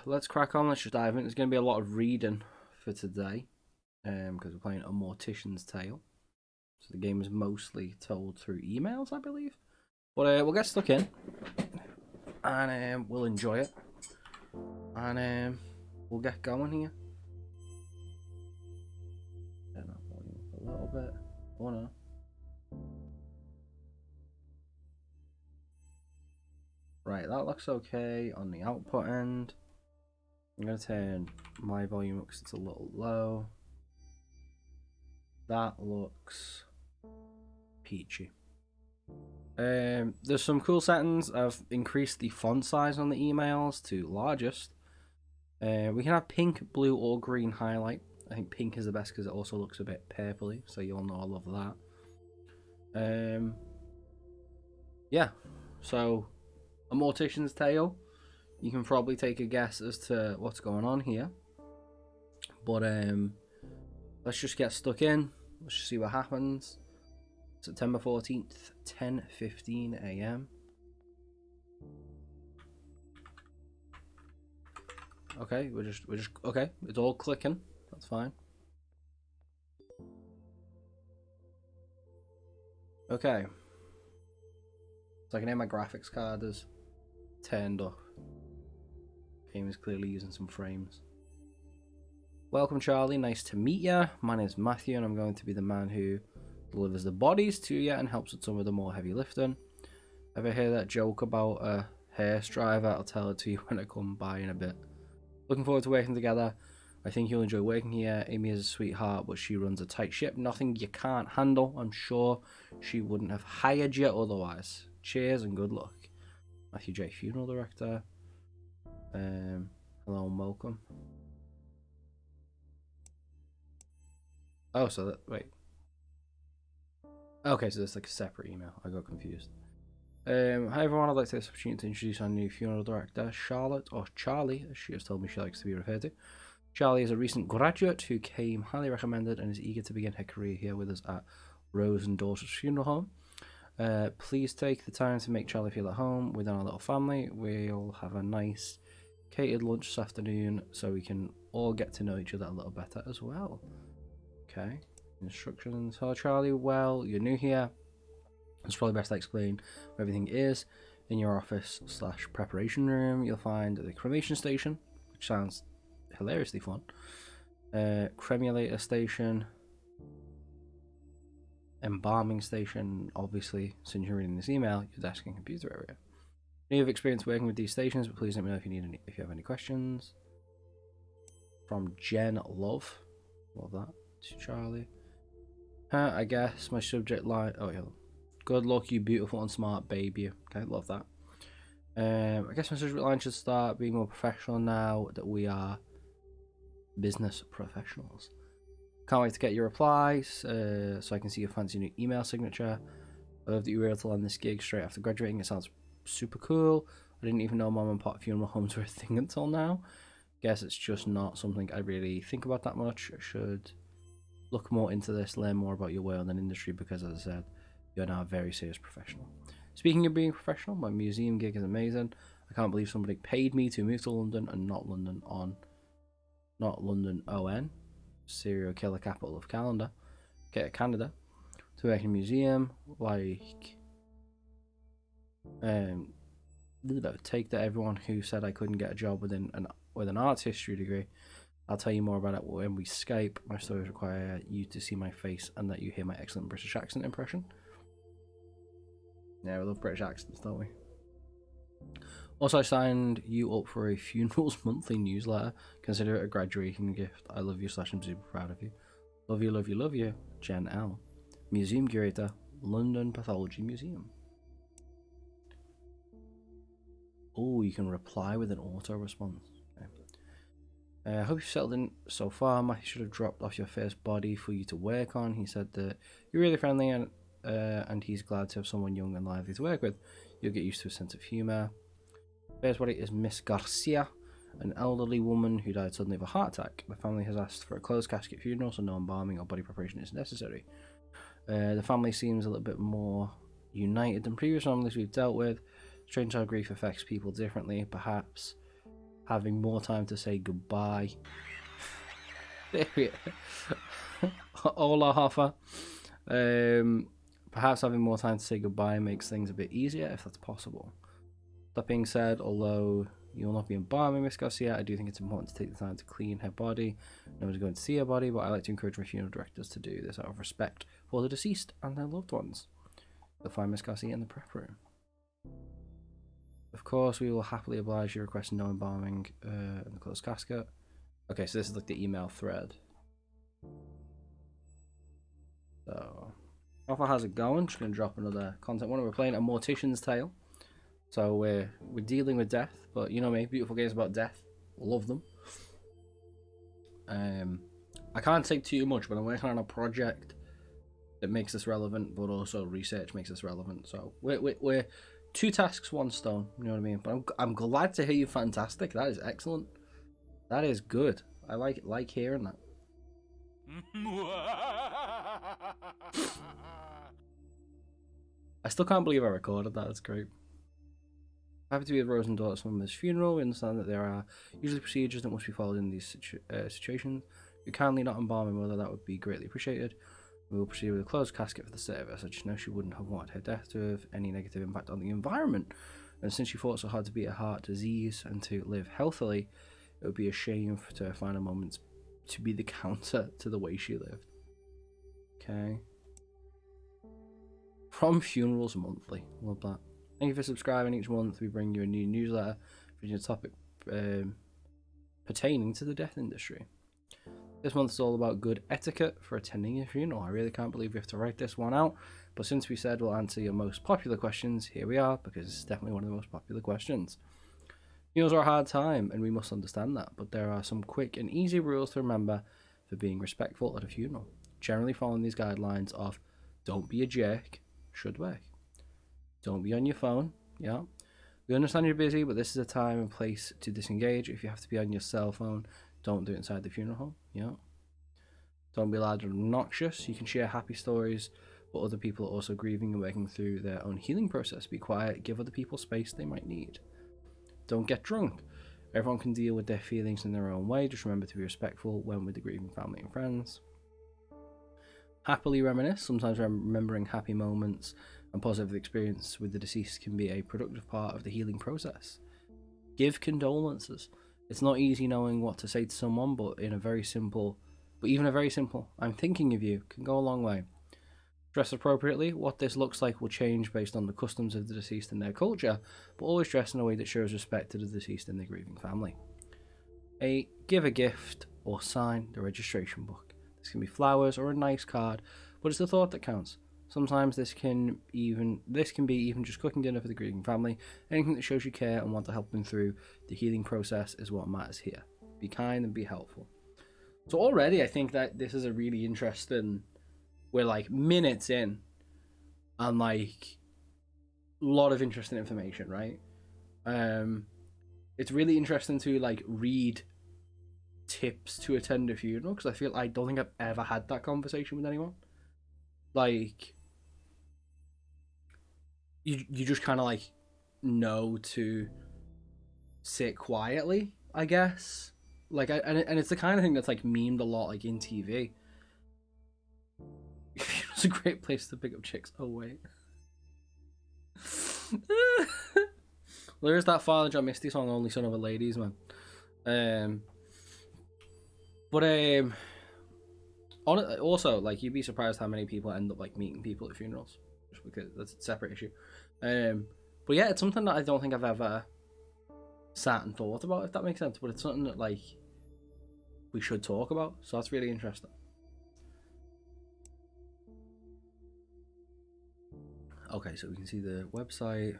let's crack on. Let's just dive in. There's going to be a lot of reading for today, because we're playing A Mortician's Tale. So the game is mostly told through emails, I believe. But we'll get stuck in, and we'll enjoy it, and we'll get going here. Turn that volume up a little bit. Oh no. Right, that looks okay on the output end. I'm going to turn my volume up because it's a little low. That looks peachy. There's some cool settings. I've increased the font size on the emails to largest. We can have pink, blue, or green highlight. I think pink is the best because it also looks a bit purpley, so you'll know I love that. Yeah, so A Mortician's Tale. You can probably take a guess as to what's going on here. But let's just get stuck in. Let's just see what happens. September 14th, 10:15 a.m. Okay, we're just okay. It's all clicking. That's fine. Okay. So I can hear my graphics card is turned up. Game is clearly using some frames. Welcome, Charlie. Nice to meet you. My name is Matthew, and I'm going to be the man who delivers the bodies to you and helps with some of the more heavy lifting. Ever hear that joke about a hair driver? I'll tell it to you when I come by in a bit. Looking forward to working together. I think you'll enjoy working here. Amy is a sweetheart, but she runs a tight ship. Nothing you can't handle. I'm sure she wouldn't have hired you otherwise. Cheers and good luck. Matthew J. Funeral Director. Hello and welcome. Oh, so that, wait. Okay, so there's like a separate email. I got confused. Hi everyone, I'd like to take this opportunity to introduce our new funeral director, Charlotte, or Charlie, as she has told me she likes to be referred to. Charlie is a recent graduate who came highly recommended and is eager to begin her career here with us at Rose and Daughters Funeral Home. Please take the time to make Charlie feel at home within our little family. We'll have a nice catered lunch this afternoon so we can all get to know each other a little better as well. Okay, instructions. Hello Charlie, well, you're new here. It's probably best I explain where everything is. In your office / preparation room, you'll find the cremation station, which sounds hilariously fun. Cremulator station. Embalming station, obviously, since you're reading this email, your desk and computer area. You have experience working with these stations, but please let me know if you have any questions. From Jen Love. Love that. To Charlie. I guess my subject line. Oh, yeah. Good luck, you beautiful and smart baby. Okay, love that. I guess my subject line should start being more professional now that we are business professionals. Can't wait to get your replies, so I can see your fancy new email signature. I love that you were able to land this gig straight after graduating. It sounds super cool. I didn't even know mom and pop funeral homes were a thing until now. Guess it's just not something I really think about that much. I should look more into this, learn more about your world and industry, because as I said, you're now a very serious professional. Speaking of being professional, my museum gig is amazing. I can't believe somebody paid me to move to London and not London ON, serial killer capital of Canada, to work in a museum. Like, take that everyone who said I couldn't get a job with an arts history degree. I'll tell you more about it when we Skype. My stories require you to see my face and that you hear my excellent British accent impression. Yeah, we love British accents, don't we? Also, I signed you up for a funerals monthly newsletter. Consider it a graduation gift. I love you / I'm super proud of you. Love you, love you, love you. Jen L. Museum Curator, London Pathology Museum. Oh, you can reply with an auto response. Okay. I hope you've settled in so far. Matthew should have dropped off your first body for you to work on. He said that you're really friendly and he's glad to have someone young and lively to work with. You'll get used to a sense of humour. First body is Miss Garcia, an elderly woman who died suddenly of a heart attack. The family has asked for a closed casket funeral, so no embalming or body preparation is necessary. The family seems a little bit more united than previous families we've dealt with. Strange how grief affects people differently. Perhaps having more time to say goodbye. Hola, Hoffa. Perhaps having more time to say goodbye makes things a bit easier if that's possible. That being said, although you will not be embalming Miss Garcia, I do think it's important to take the time to clean her body. No one's going to see her body, but I like to encourage my funeral directors to do this out of respect for the deceased and their loved ones. You'll find Miss Garcia in the prep room. Of course, we will happily oblige your request no embalming in the closed casket. Okay, so this is like the email thread. So, Alpha, how's it going? Just going to drop another content one. We're playing A Mortician's Tale. So we're dealing with death, but you know me, beautiful games about death. Love them. I can't say too much, but I'm working on a project that makes this relevant, but also research makes this relevant. So we're 2 tasks, 1 stone. You know what I mean? But I'm glad to hear you. Fantastic. That is excellent. That is good. I like hearing that. I still can't believe I recorded that. That's great. Happy to be at Rose and Daughter's mother's funeral. We understand that there are usually procedures that must be followed in these situations. If you kindly not embalm my mother, that would be greatly appreciated. We will proceed with a closed casket for the service. I just know she wouldn't have wanted her death to have any negative impact on the environment. And since she fought so hard to beat a heart disease and to live healthily, it would be a shame for her to find a moment to be the counter to the way she lived. Okay. From Funerals Monthly. Love that. Thank you for subscribing. Each month we bring you a new newsletter featuring a topic pertaining to the death industry. This month is all about good etiquette for attending a funeral. I really can't believe we have to write this one out, but since we said we'll answer your most popular questions, here we are, because it's definitely one of the most popular questions. Funerals are a hard time, and we must understand that, but there are some quick and easy rules to remember for being respectful at a funeral. Generally following these guidelines of don't be a jerk should work. Don't be on your phone. Yeah. We understand you're busy, but this is a time and place to disengage. If you have to be on your cell phone, don't do it inside the funeral home. Yeah. Don't be loud and obnoxious. You can share happy stories, but other people are also grieving and working through their own healing process. Be quiet. Give other people space they might need. Don't get drunk. Everyone can deal with their feelings in their own way. Just remember to be respectful when with the grieving family and friends. Happily reminisce. Sometimes remembering happy moments and positive experience with the deceased can be a productive part of the healing process. Give condolences. It's not easy knowing what to say to someone, but even a very simple "I'm thinking of you" can go a long way. Dress appropriately. What this looks like will change based on the customs of the deceased and their culture, but always dress in a way that shows respect to the deceased and the grieving family. Give a gift or sign the registration book. This can be flowers or a nice card, but it's the thought that counts. Sometimes this can be even just cooking dinner for the grieving family. Anything that shows you care and want to help them through the healing process is what matters here. Be kind and be helpful. So already I think that this is a really interesting, we're like minutes in and like a lot of interesting information, right? It's really interesting to like read tips to attend a funeral, because I don't think I've ever had that conversation with anyone. Like, you just kind of like know to sit quietly, I guess. Like, and it's the kind of thing that's like memed a lot, like in TV. It's a great place to pick up chicks. Oh wait, there's that Father John Misty song, "Only Son of a Ladies Man." Also, like, you'd be surprised how many people end up like meeting people at funerals, just because that's a separate issue. But yeah, it's something that I don't think I've ever sat and thought about, if that makes sense. But it's something that like we should talk about, so that's really interesting. Okay, so we can see the website.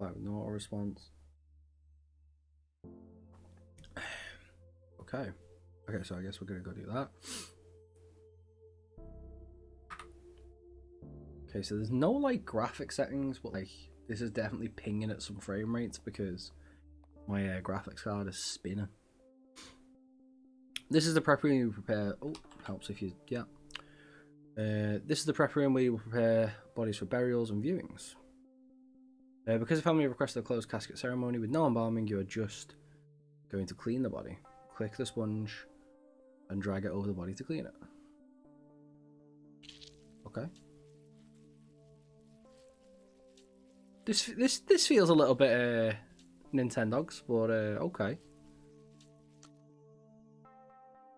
Wow, no auto response. Okay, so I guess we're gonna go do that. Okay, so there's no like graphic settings, but like this is definitely pinging at some frame rates because my graphics card is spinning. This is the prep room you prepare. Oh, helps if you, yeah. This is the prep room where you will prepare bodies for burials and viewings. Because the family requested a closed casket ceremony with no embalming, you are just going to clean the body. Click the sponge and drag it over the body to clean it. Okay. This feels a little bit Nintendogs, but okay.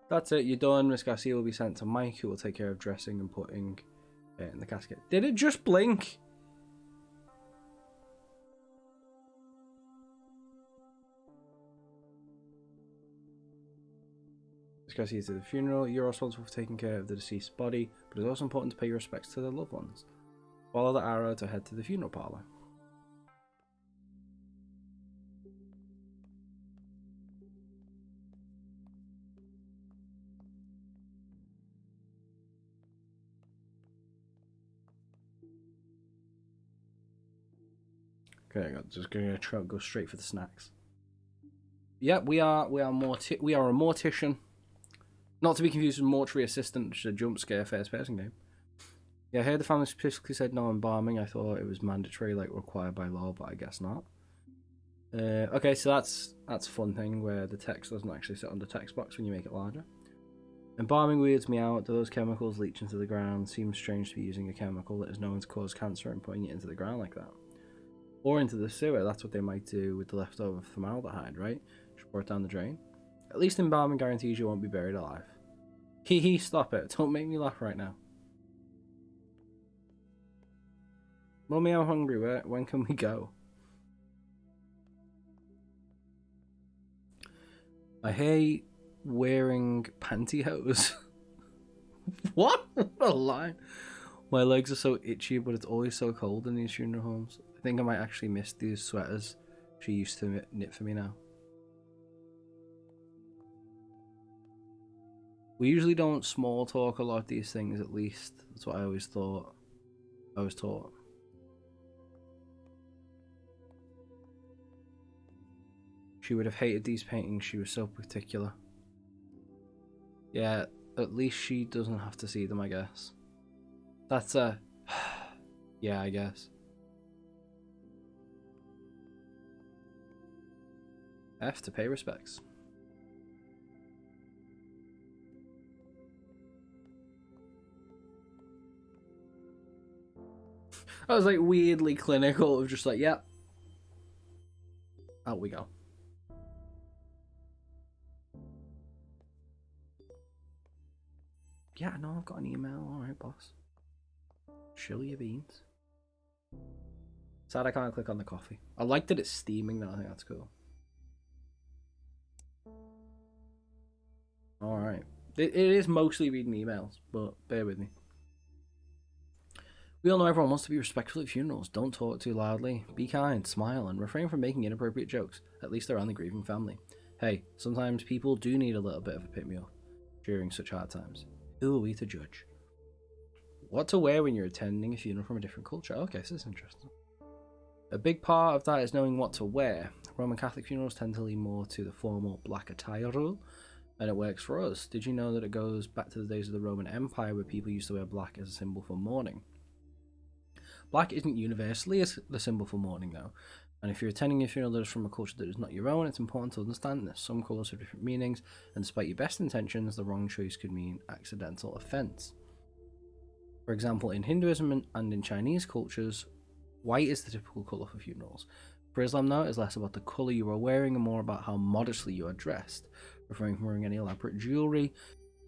That's it. You're done. Miss Garcia will be sent to Mike, who will take care of dressing and putting it in the casket. Did it just blink? Miss Garcia to the funeral. You're responsible for taking care of the deceased body, but it's also important to pay your respects to their loved ones. Follow the arrow to head to the funeral parlor. Okay, I'm just gonna try to go straight for the snacks. Yep, we are a mortician. Not to be confused with mortuary assistant, which is a jump scare first person game. Yeah, I heard the family specifically said no embalming. I thought it was mandatory, like required by law, but I guess not. Okay, so that's a fun thing where the text doesn't actually sit on the text box when you make it larger. Embalming weirds me out. Do those chemicals leach into the ground? Seems strange to be using a chemical that is known to cause cancer and putting it into the ground like that. Or into the sewer. That's what they might do with the leftover formaldehyde, right? Just pour it down the drain. At least embalming guarantees you won't be buried alive. Hee, stop it. Don't make me laugh right now. Mummy, I'm hungry. When can we go? I hate wearing pantyhose. What? What a line. My legs are so itchy, but it's always so cold in these funeral homes. I think I might actually miss these sweaters she used to knit for me now. We usually don't small talk a lot of these things, at least. That's what I always thought. I was taught. She would have hated these paintings. She was so particular. Yeah, at least she doesn't have to see them, I guess. That's a... yeah, I guess. F to pay respects. I was like weirdly clinical of just like, yep. Out we go. Yeah, no, I've got an email. Alright, boss. Chill your beans. Sad I can't click on the coffee. I like that it's steaming though. I think that's cool. Alright. It is mostly reading emails, but bear with me. We all know everyone wants to be respectful at funerals. Don't talk too loudly. Be kind, smile, and refrain from making inappropriate jokes, at least around the grieving family. Hey, sometimes people do need a little bit of a pick-me-up during such hard times. Who are we to judge? What to wear when you're attending a funeral from a different culture? Okay, so this is interesting. A big part of that is knowing what to wear. Roman Catholic funerals tend to lean more to the formal black attire rule, and it works for us. Did you know that it goes back to the days of the Roman Empire where people used to wear black as a symbol for mourning? Black isn't universally the symbol for mourning, though, and if you're attending a funeral that is from a culture that is not your own, it's important to understand this. Some colours have different meanings, and despite your best intentions, the wrong choice could mean accidental offence. For example, in Hinduism and in Chinese cultures, white is the typical colour for funerals. For Islam, though, it is less about the colour you are wearing and more about how modestly you are dressed, refraining from wearing any elaborate jewellery,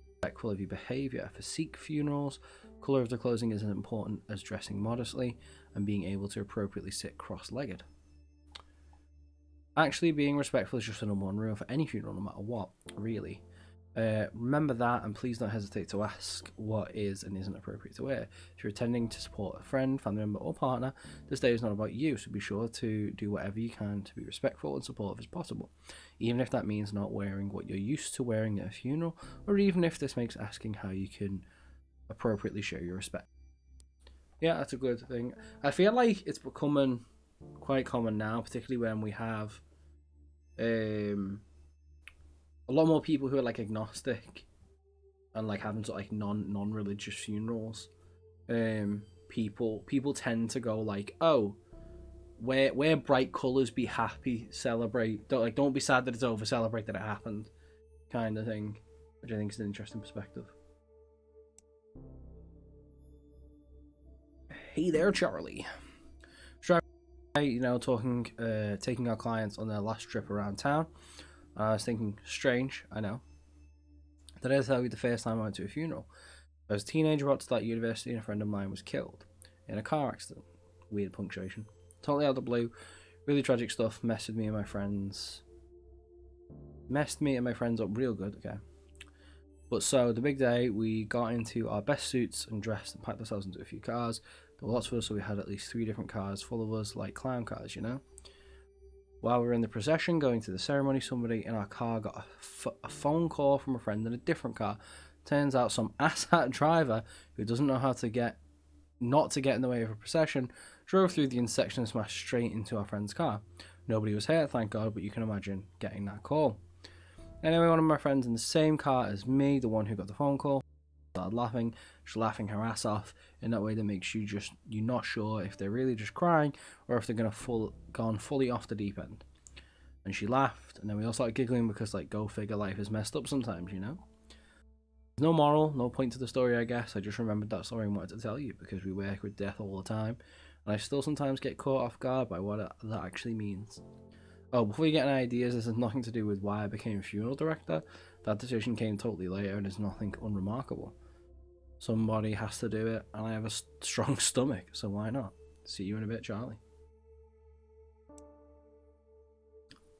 respectful of your behaviour. For Sikh funerals, colour of the clothing is as important as dressing modestly and being able to appropriately sit cross-legged. Actually, being respectful is just the number one rule for any funeral, no matter what, really. Remember that, and please don't hesitate to ask what is and isn't appropriate to wear. If you're attending to support a friend, family member, or partner, this day is not about you, so be sure to do whatever you can to be respectful and supportive as possible, even if that means not wearing what you're used to wearing at a funeral, or even if this makes asking how you can appropriately show your respect. Yeah, that's a good thing. I feel like it's becoming quite common now, particularly when we have a lot more people who are like agnostic and like having sort of like non-religious funerals. People tend to go like, oh, wear bright colours, be happy, celebrate. Don't be sad that it's over, celebrate that it happened, kind of thing, which I think is an interesting perspective. Hey there, Charlie. Taking our clients on their last trip around town. I was thinking, strange, I know. Did I tell you the first time I went to a funeral? I was a teenager about to start university and a friend of mine was killed in a car accident. Weird punctuation. Totally out of the blue. Really tragic stuff. Messed me and my friends up real good, okay. But so, the big day, we got into our best suits and dressed and packed ourselves into a few cars. There were lots of us, so we had at least 3 different cars full of us, like clown cars, you know? While we were in the procession going to the ceremony, somebody in our car got a phone call from a friend in a different car. Turns out some asshat driver who doesn't know how to not to get in the way of a procession drove through the intersection and smashed straight into our friend's car. Nobody was hurt, thank God, but you can imagine getting that call. Anyway, one of my friends in the same car as me, the one who got the phone call, started laughing. She's laughing her ass off in that way that makes you're not sure if they're really just crying or if they're gone fully off the deep end. And she laughed, and then we all started giggling because, like, go figure, life is messed up sometimes, you know? There's no moral, no point to the story, I guess. I just remembered that story and wanted to tell you because we work with death all the time, and I still sometimes get caught off guard by what that actually means. Oh, before you get any ideas, this has nothing to do with why I became a funeral director. That decision came totally later and is nothing unremarkable. Somebody has to do it, and I have a strong stomach, so why not? See you in a bit, Charlie.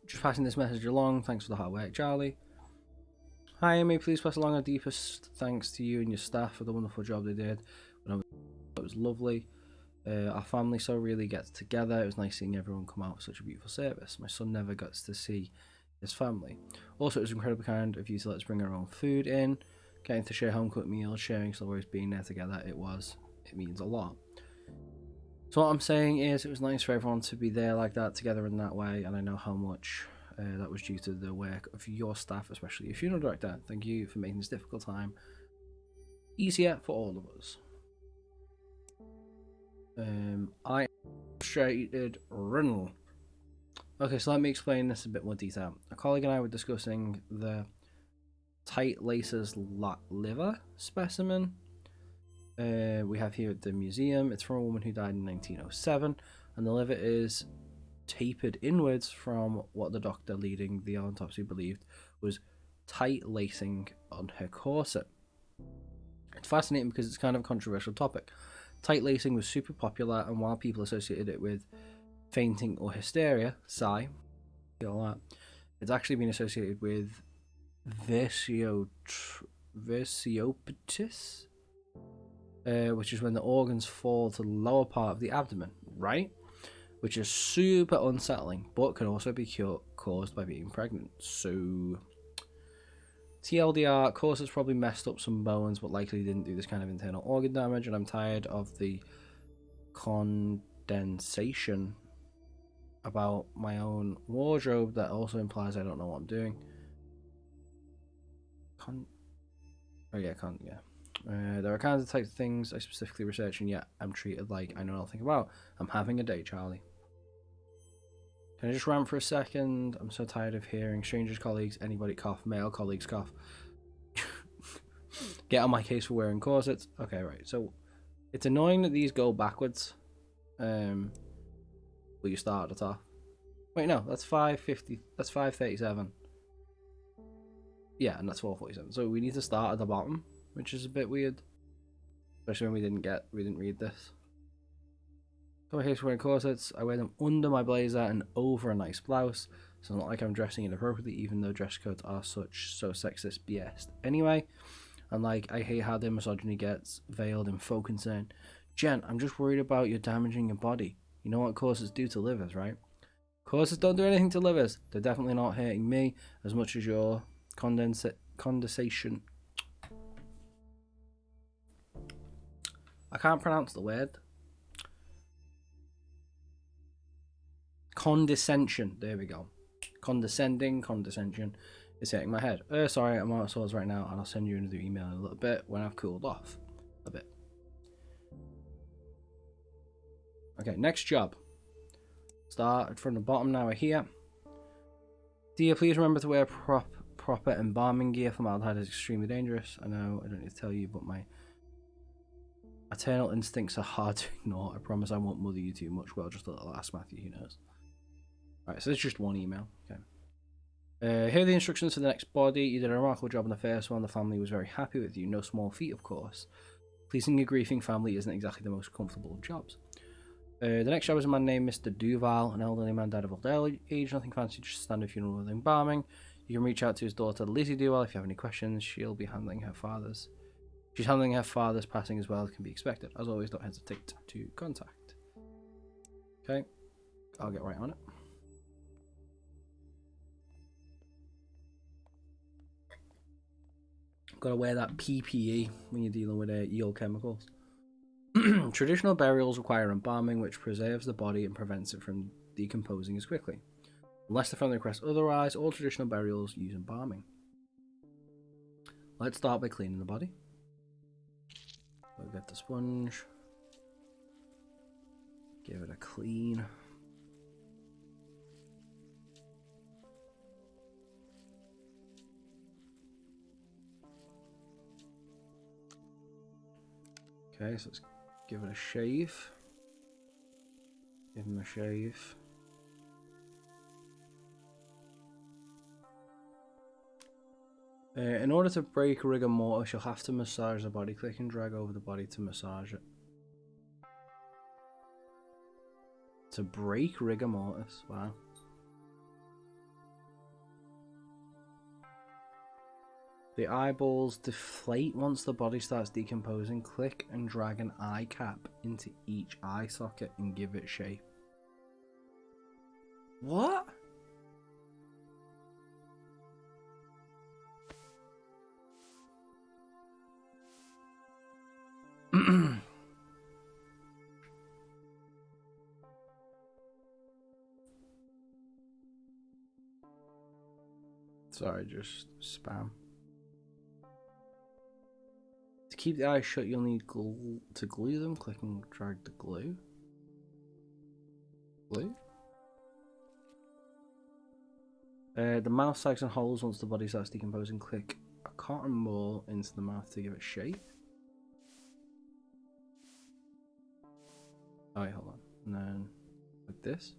Just passing this message along. Thanks for the hard work, Charlie. Hi, Amy. Please pass along our deepest thanks to you and your staff for the wonderful job they did. It was lovely. Our family so really gets together. It was nice seeing everyone come out for such a beautiful service. My son never gets to see his family. Also, it was incredibly kind of you to let us bring our own food in. Getting to share home cooked meals, sharing stories, being there together, it means a lot. So what I'm saying is it was nice for everyone to be there like that together in that way, and I know how much that was due to the work of your staff, especially your funeral director. Thank you for making this difficult time easier for all of us. I frustrated Rinnell. Okay, so let me explain this in a bit more detail. A colleague and I were discussing the tight laces liver specimen we have here at the museum. It's from a woman who died in 1907, and the liver is tapered inwards from what the doctor leading the autopsy believed was tight lacing on her corset. It's fascinating because it's kind of a controversial topic. Tight lacing was super popular, and while people associated it with fainting or hysteria, all that, it's actually been associated with versiopitis, which is when the organs fall to the lower part of the abdomen, right? Which is super unsettling, but can also be caused by being pregnant. So, TLDR, corsets probably messed up some bones, but likely didn't do this kind of internal organ damage, and I'm tired of the condensation about my own wardrobe that also implies I don't know what I'm doing. There are kinds of types of things I specifically research, and yet I'm treated like I know nothing about. I'm having a day, Charlie. Can I just rant for a second? I'm so tired of hearing strangers, colleagues, anybody cough, male colleagues cough. Get on my case for wearing corsets. Okay, right. So it's annoying that these go backwards. But you start at the top. Wait, no, that's 550. That's 537. Yeah, and that's 447. So we need to start at the bottom, which is a bit weird. Especially when we didn't read this. Come here wearing corsets. I wear them under my blazer and over a nice blouse. So it's not like I'm dressing inappropriately, even though dress codes are so sexist BS. Anyway, and like I hate how the misogyny gets veiled in faux concern. Jen, I'm just worried about you damaging your body. You know what corsets do to livers, right? Corsets don't do anything to livers. They're definitely not hurting me as much as your condensation. I can't pronounce the word. Condescension. There we go. Condescension is hitting my head. Sorry, I'm out of swords right now, and I'll send you another email in a little bit when I've cooled off a bit. Okay, next job. Start from the bottom now. We're here. Dear, please remember to wear proper embalming gear. Formaldehyde is extremely dangerous. I know, I don't need to tell you, but my maternal instincts are hard to ignore. I promise I won't mother you too much. Well, just a little ask Matthew, who knows. Alright, so it's just one email. Okay. Here are the instructions for the next body. You did a remarkable job on the first one. The family was very happy with you. No small feat, of course. Pleasing a grieving family isn't exactly the most comfortable of jobs. The next job is a man named Mr. Duval. An elderly man died of old age. Nothing fancy, just standard funeral with embalming. You can reach out to his daughter, Lizzie Duval, if you have any questions. She'll be handling her father's. She's handling her father's passing as well as can be expected. As always, don't hesitate to contact. Okay, I'll get right on it. Got to wear that PPE when you're dealing with eel chemicals. Traditional burials require embalming, which preserves the body and prevents it from decomposing as quickly. Unless the family requests otherwise, all traditional burials use embalming. Let's start by cleaning the body. We'll get the sponge. Give it a clean. Okay, so let's give it a shave. Give him a shave. In order to break rigor mortis, you'll have to massage the body. Click and drag over the body to massage it. To break rigor mortis, wow. The eyeballs deflate once the body starts decomposing. Click and drag an eye cap into each eye socket and give it shape. What? Sorry, just spam. To keep the eyes shut, you'll need glue to glue them. Click and drag the glue. Glue? The mouth sags and holes once the body starts decomposing. Click a cotton ball into the mouth to give it shape. Oh wait, hold on. And then like this.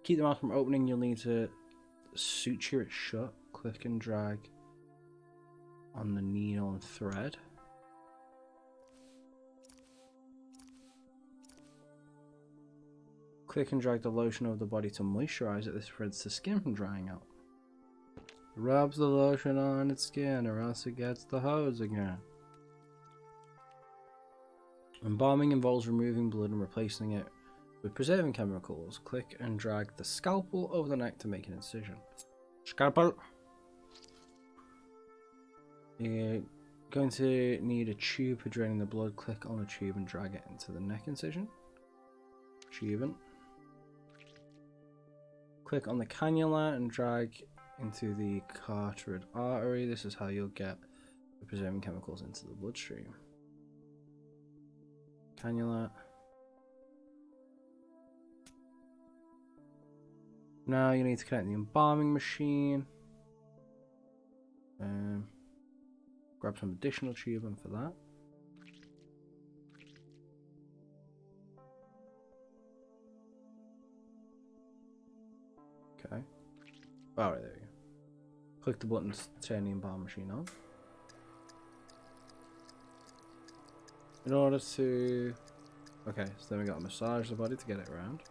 Keep the mouth from opening, you'll need to suture it shut. Click and drag on the needle and thread. Click and drag the lotion over the body to moisturize it. This prevents the skin from drying out. Rubs the lotion on its skin or else it gets the hose again. Embalming involves removing blood and replacing it with preserving chemicals. Click and drag the scalpel over the neck to make an incision. Scalpel! You're going to need a tube for draining the blood. Click on the tube and drag it into the neck incision. Tubing. Click on the cannula and drag into the carotid artery. This is how you'll get the preserving chemicals into the bloodstream. Cannula. Now you need to connect the embalming machine. Grab some additional tubing for that. Okay. Alright, there we go. Click the button to turn the embalming machine on. In order to... Okay, so then we got to massage the body to get it around.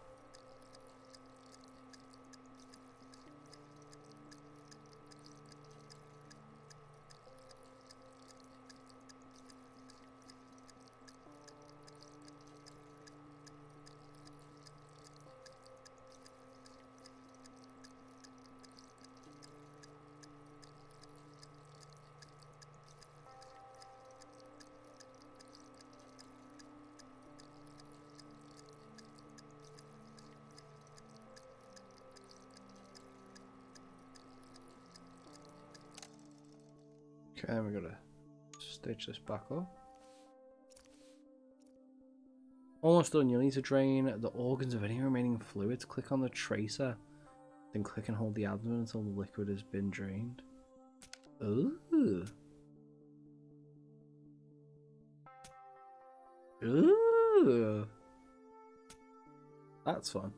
Okay, then we're gonna stitch this back up. Almost done. You'll need to drain the organs of any remaining fluids. Click on the tracer, then click and hold the abdomen until the liquid has been drained. Ooh. Ooh. That's fun.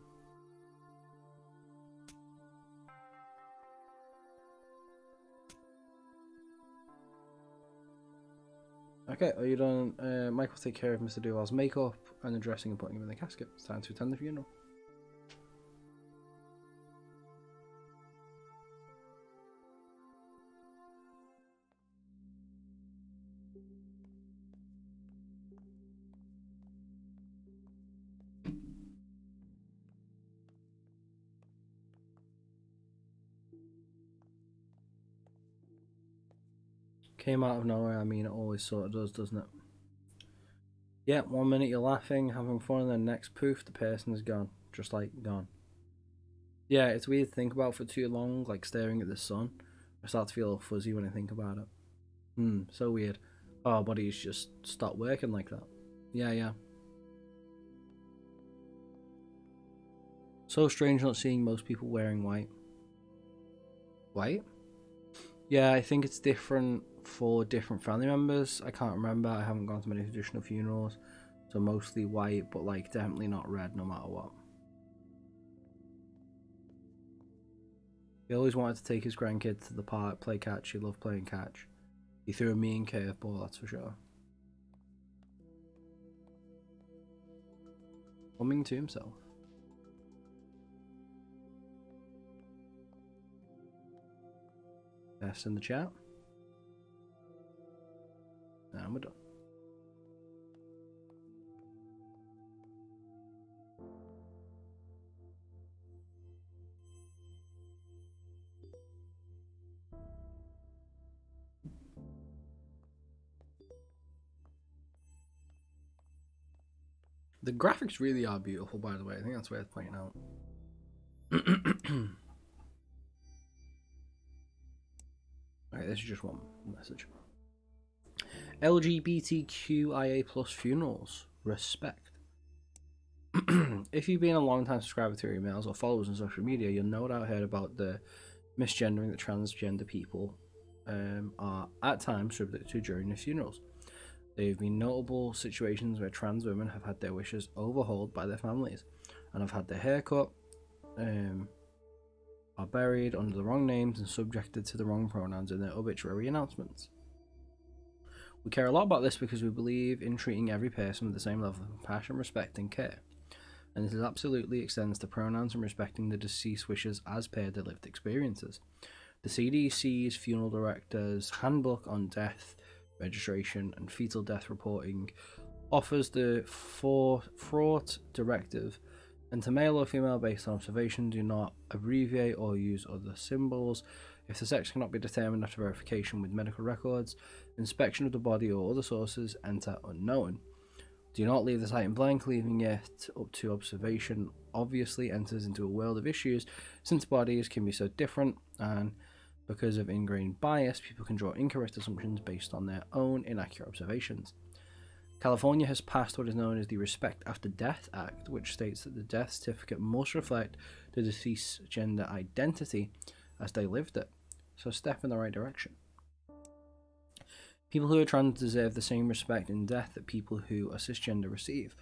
Okay, are you done? Mike will take care of Mr. Duval's makeup and the dressing and putting him in the casket. It's time to attend the funeral. Came out of nowhere. I mean, it always sort of does, doesn't it? Yeah, 1 minute you're laughing, having fun, and then next poof, the person is gone. Just like gone. Yeah, it's weird to think about for too long, like staring at the sun. I start to feel all fuzzy when I think about it. So weird. Our bodies just stop working like that. Yeah. So strange not seeing most people wearing white. White? Yeah, I think it's different for different family members. I can't remember. I haven't gone to many traditional funerals. So mostly white, but like definitely not red no matter what. He always wanted to take his grandkids to the park, play catch. He loved playing catch. He threw a mean curveball, that's for sure. Humming to himself. Yes, in the chat. And we're done. The graphics really are beautiful, by the way. I think that's worth pointing out. Alright, this is just one message. LGBTQIA plus funerals. Respect. If you've been a long time subscriber to your emails or followers on social media, you'll no doubt heard about the misgendering that transgender people are at times subject to during their funerals. There have been notable situations where trans women have had their wishes overhauled by their families and have had their hair cut, are buried under the wrong names and subjected to the wrong pronouns in their obituary announcements. We care a lot about this because we believe in treating every person with the same level of compassion, respect and care. And this absolutely extends to pronouns and respecting the deceased wishes as per their lived experiences. The CDC's Funeral Director's Handbook on Death Registration and Fetal Death Reporting offers the fraught directive, and to male or female based on observation, do not abbreviate or use other symbols. If the sex cannot be determined after verification with medical records, inspection of the body or other sources, enter unknown. Do not leave the site blank, leaving it up to observation obviously enters into a world of issues, since bodies can be so different, and because of ingrained bias, people can draw incorrect assumptions based on their own inaccurate observations. California has passed what is known as the Respect After Death Act, which states that the death certificate must reflect the deceased's gender identity as they lived it. So a step in the right direction. People who are trans deserve the same respect in death that people who are cisgender receive.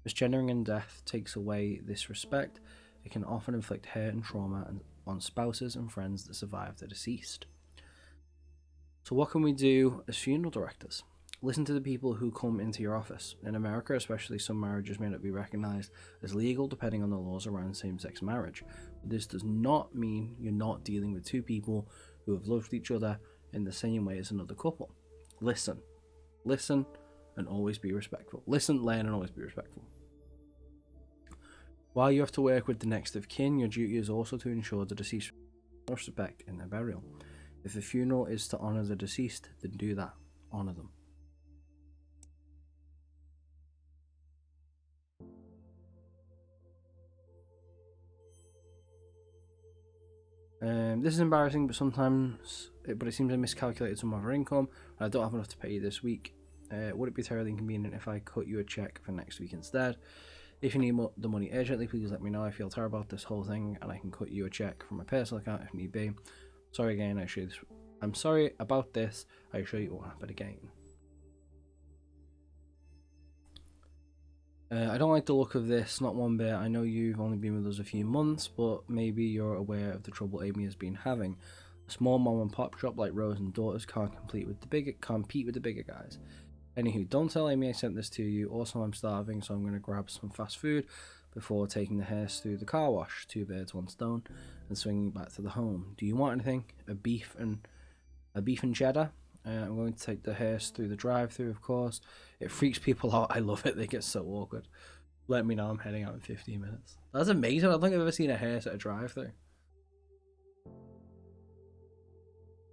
Misgendering in death takes away this respect. It can often inflict hurt and trauma on spouses and friends that survive the deceased. So what can we do as funeral directors? Listen to the people who come into your office. In America, especially, some marriages may not be recognised as legal depending on the laws around same-sex marriage. But this does not mean you're not dealing with two people who have loved each other in the same way as another couple. Listen, and always be respectful. Listen, learn, and always be respectful. While you have to work with the next of kin, your duty is also to ensure the deceased respect in their burial. If the funeral is to honour the deceased, then do that. Honour them. This is embarrassing, but it seems I miscalculated some of our income, and I don't have enough to pay you this week. Would it be terribly inconvenient if I cut you a check for next week instead? If you need the money urgently, please let me know. I feel terrible about this whole thing, and I can cut you a check from my personal account if need be. Sorry again. I'm sorry about this. I assure you it won't happen again. I don't like the look of this, not one bit. I know you've only been with us a few months, but maybe you're aware of the trouble Amy has been having. A small mom and pop shop like Rose and Daughters can't compete with the bigger guys. Anywho, don't tell Amy I sent this to you. Also, I'm starving, so I'm going to grab some fast food before taking the hearse through the car wash. 2 birds, 1 stone, and swinging back to the home. Do you want anything? A beef and cheddar? I'm going to take the hearse through the drive-through, of course. It freaks people out. I love it. They get so awkward. Let me know I'm heading out in 15 minutes. That's amazing. I don't think I've ever seen a hearse at a drive-through.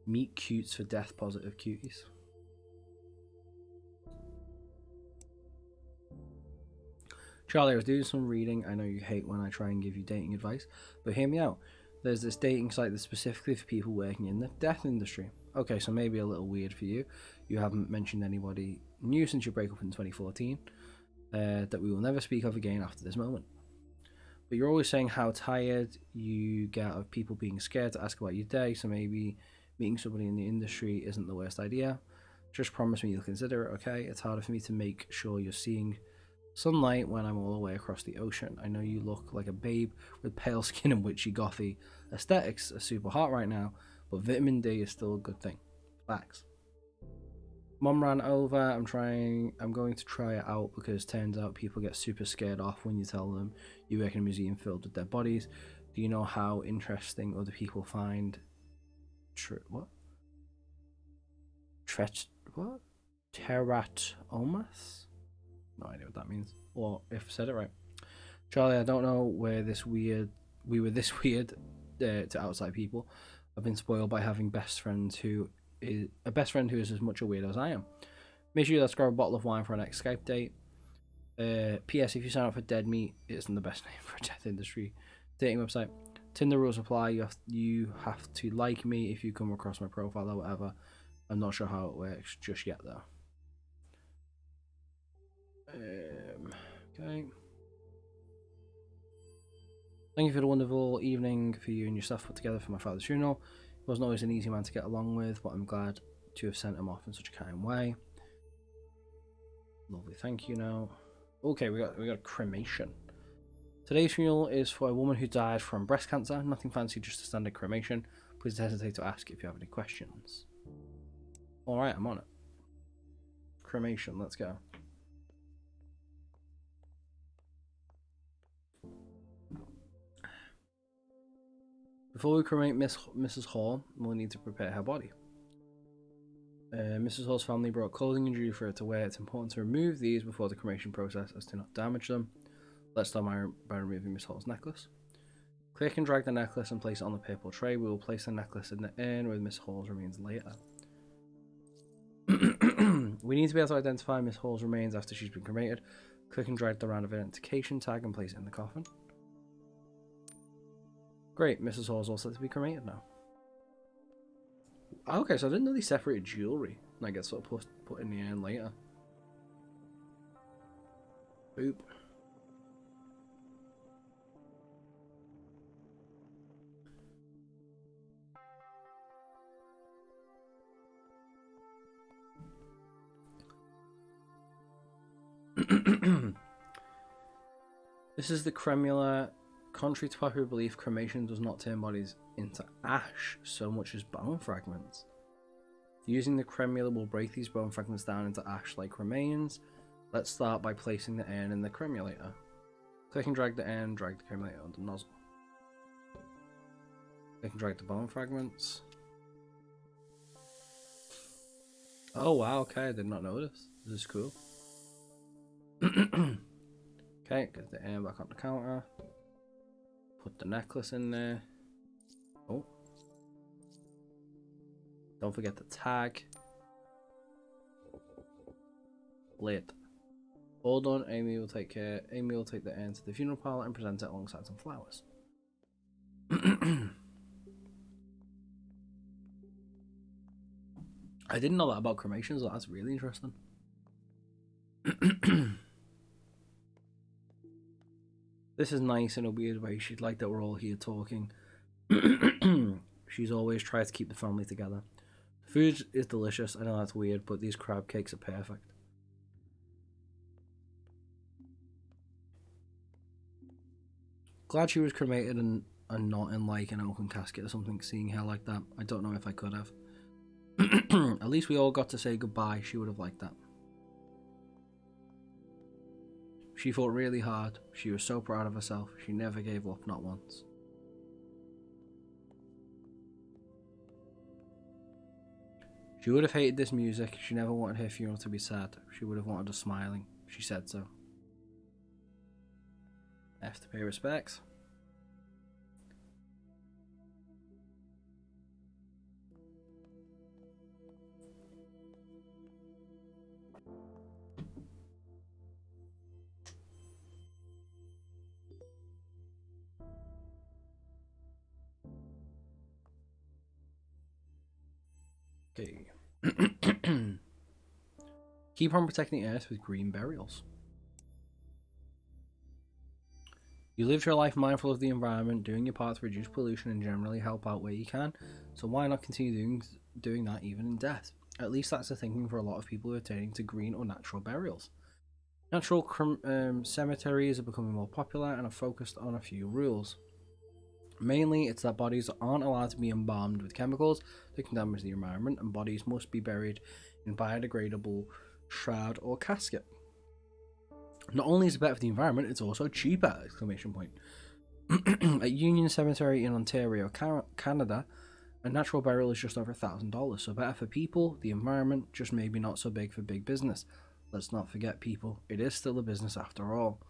Meet cutes for death-positive cuties. Charlie, I was doing some reading. I know you hate when I try and give you dating advice, but hear me out. There's this dating site that's specifically for people working in the death industry. Okay, so maybe a little weird for you. You haven't mentioned anybody new since your breakup in 2014 that we will never speak of again after this moment. But you're always saying how tired you get of people being scared to ask about your day, so maybe meeting somebody in the industry isn't the worst idea. Just promise me you'll consider it, okay? It's harder for me to make sure you're seeing sunlight when I'm all the way across the ocean. I know you look like a babe with pale skin and witchy gothy aesthetics are super hot right now, but vitamin D is still a good thing. Facts. Mom ran over. I'm going to try it out because turns out people get super scared off when you tell them you work in a museum filled with dead bodies. Do you know how interesting other people find teratomas? No idea what that means, or if I said it right. Charlie, I don't know we were this weird to outside people. I've been spoiled by having a best friend who is as much a weirdo as I am. Make sure let's grab a bottle of wine for our next Skype date. P.S. If you sign up for Dead Meat, it isn't the best name for a death industry dating website. Tinder rules apply. You have to like me if you come across my profile or whatever. I'm not sure how it works just yet though. Okay. Thank you for the wonderful evening for you and your stuff put together for my father's funeral. He wasn't always an easy man to get along with, but I'm glad to have sent him off in such a kind way. Lovely, thank you. Now, okay, we got cremation. Today's funeral is for a woman who died from breast cancer. Nothing fancy, just a standard cremation. Please don't hesitate to ask if you have any questions. All right, I'm on it. Cremation, let's go. Before we cremate Mrs. Hall, we'll need to prepare her body. Mrs. Hall's family brought clothing and jewelry for her to wear. It's important to remove these before the cremation process as to not damage them. Let's start by removing Miss Hall's necklace. Click and drag the necklace and place it on the purple tray. We will place the necklace in the urn with Miss Hall's remains later. We need to be able to identify Miss Hall's remains after she's been cremated. Click and drag the round of identification tag and place it in the coffin. Great, Mrs. Hall's all set to be cremated now. Okay, so I didn't know they separated jewelry. I guess sort of put in the urn later. Boop. This is the cremula. Contrary to popular belief, cremation does not turn bodies into ash so much as bone fragments. Using the cremula will break these bone fragments down into ash-like remains. Let's start by placing the urn in the cremulator. Click and drag the urn, drag the cremulator on the nozzle. Click and drag the bone fragments. Oh wow, okay, I did not notice. This is cool. Okay, get the urn back on the counter. Put the necklace in there. Oh. Don't forget the tag. Lid. All done. Amy will take the urn to the funeral parlor and present it alongside some flowers. I didn't know that about cremations, so that's really interesting. This is nice in a weird way. She'd like that we're all here talking. She's always tried to keep the family together. Food is delicious. I know that's weird, but these crab cakes are perfect. Glad she was cremated and not in like an open casket or something, seeing her like that. I don't know if I could have. At least we all got to say goodbye. She would have liked that. She fought really hard. She was so proud of herself. She never gave up, not once. She would have hated this music. She never wanted her funeral to be sad. She would have wanted us smiling. She said so. I have to pay respects. Okay. Keep on protecting the earth with green burials. You lived your life mindful of the environment, doing your part to reduce pollution and generally help out where you can, so why not continue doing that even in death? At least that's the thinking for a lot of people who are turning to green or natural burials. Natural cemeteries are becoming more popular and are focused on a few rules. Mainly, it's that bodies aren't allowed to be embalmed with chemicals that can damage the environment, and bodies must be buried in biodegradable shroud or casket. Not only is it better for the environment, it's also cheaper! Exclamation point. At Union Cemetery in Ontario, Canada, a natural burial is just over $1,000, so better for people, the environment, just maybe not so big for big business. Let's not forget, people, it is still a business after all.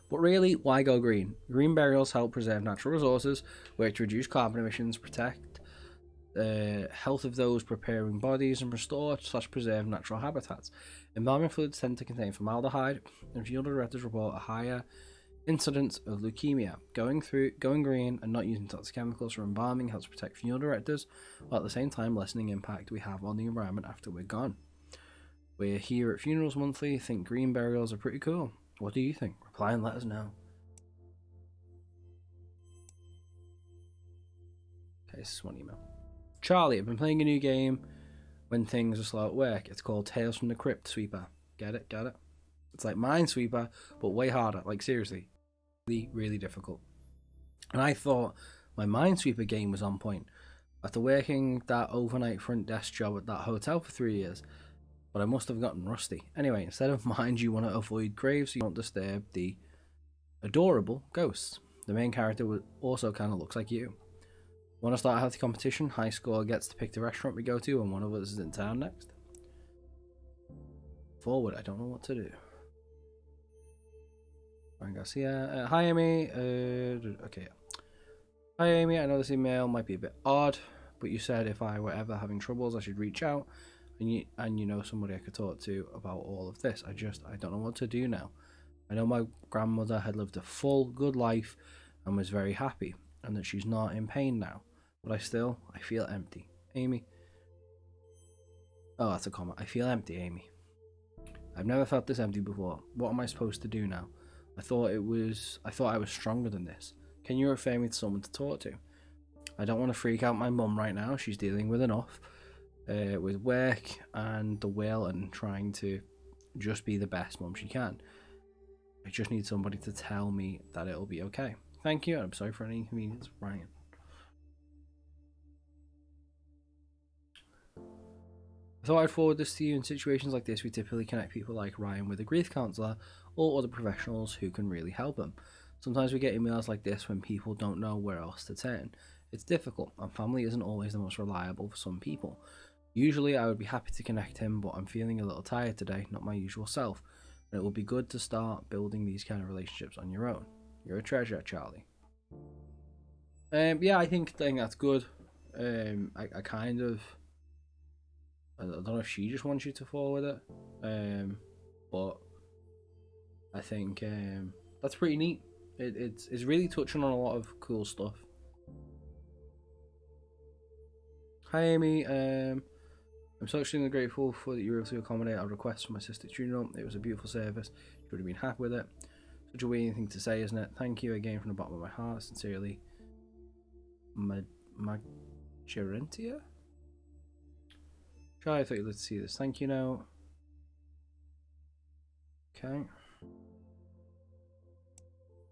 But really, why go green? Green burials help preserve natural resources, work to reduce carbon emissions, protect the health of those preparing bodies, and restore/preserve natural habitats. Embalming fluids tend to contain formaldehyde, and funeral directors report a higher incidence of leukemia. Going green and not using toxic chemicals for embalming helps protect funeral directors, while at the same time lessening impact we have on the environment after we're gone. We're here at Funerals Monthly, think green burials are pretty cool. What do you think? Reply and let us know. Okay, this is one email. Charlie, I've been playing a new game when things are slow at work. It's called Tales from the Crypt Sweeper. Get it? Get it? It's like Minesweeper, but way harder. Like, seriously. Really, really difficult. And I thought my Minesweeper game was on point. After working that overnight front desk job at that hotel for 3 years, but I must have gotten rusty. Anyway, instead of mines, you want to avoid graves so you don't disturb the adorable ghosts. The main character also kind of looks like you. Want to start a healthy competition? High score gets to pick the restaurant we go to, and one of us is in town next. Forward, I don't know what to do. Ryan Garcia. Hi, Amy. Okay. Hi, Amy. I know this email might be a bit odd, but you said if I were ever having troubles, I should reach out. And you know somebody I could talk to about all of this. I don't know what to do now. I know my grandmother had lived a full, good life and was very happy, and that she's not in pain now. But I feel empty. Amy. Oh, that's a comment. I feel empty, Amy. I've never felt this empty before. What am I supposed to do now? I thought I was stronger than this. Can you refer me to someone to talk to? I don't want to freak out my mum right now. She's dealing with enough. With work and the will and trying to just be the best mum she can. I just need somebody to tell me that it'll be okay. Thank you, and I'm sorry for any inconvenience, Ryan. I thought I'd forward this to you. In situations like this, we typically connect people like Ryan with a grief counsellor or other professionals who can really help them. Sometimes we get emails like this when people don't know where else to turn. It's difficult, and family isn't always the most reliable for some people. Usually I would be happy to connect him, but I'm feeling a little tired today, not my usual self, and it will be good to start building these kind of relationships on your own. You're a treasure, Charlie. Yeah, I think that's good. I don't know if she just wants you to forward it, but I think that's pretty neat. It's really touching on a lot of cool stuff. Hi Amy, I'm so extremely grateful for that you were able to accommodate our request for my sister's funeral. It was a beautiful service. You would have been happy with it. Such a weird thing to say, isn't it? Thank you again from the bottom of my heart. Sincerely, Magerentia? Charlie, I thought you'd like to see this. Thank you now. Okay.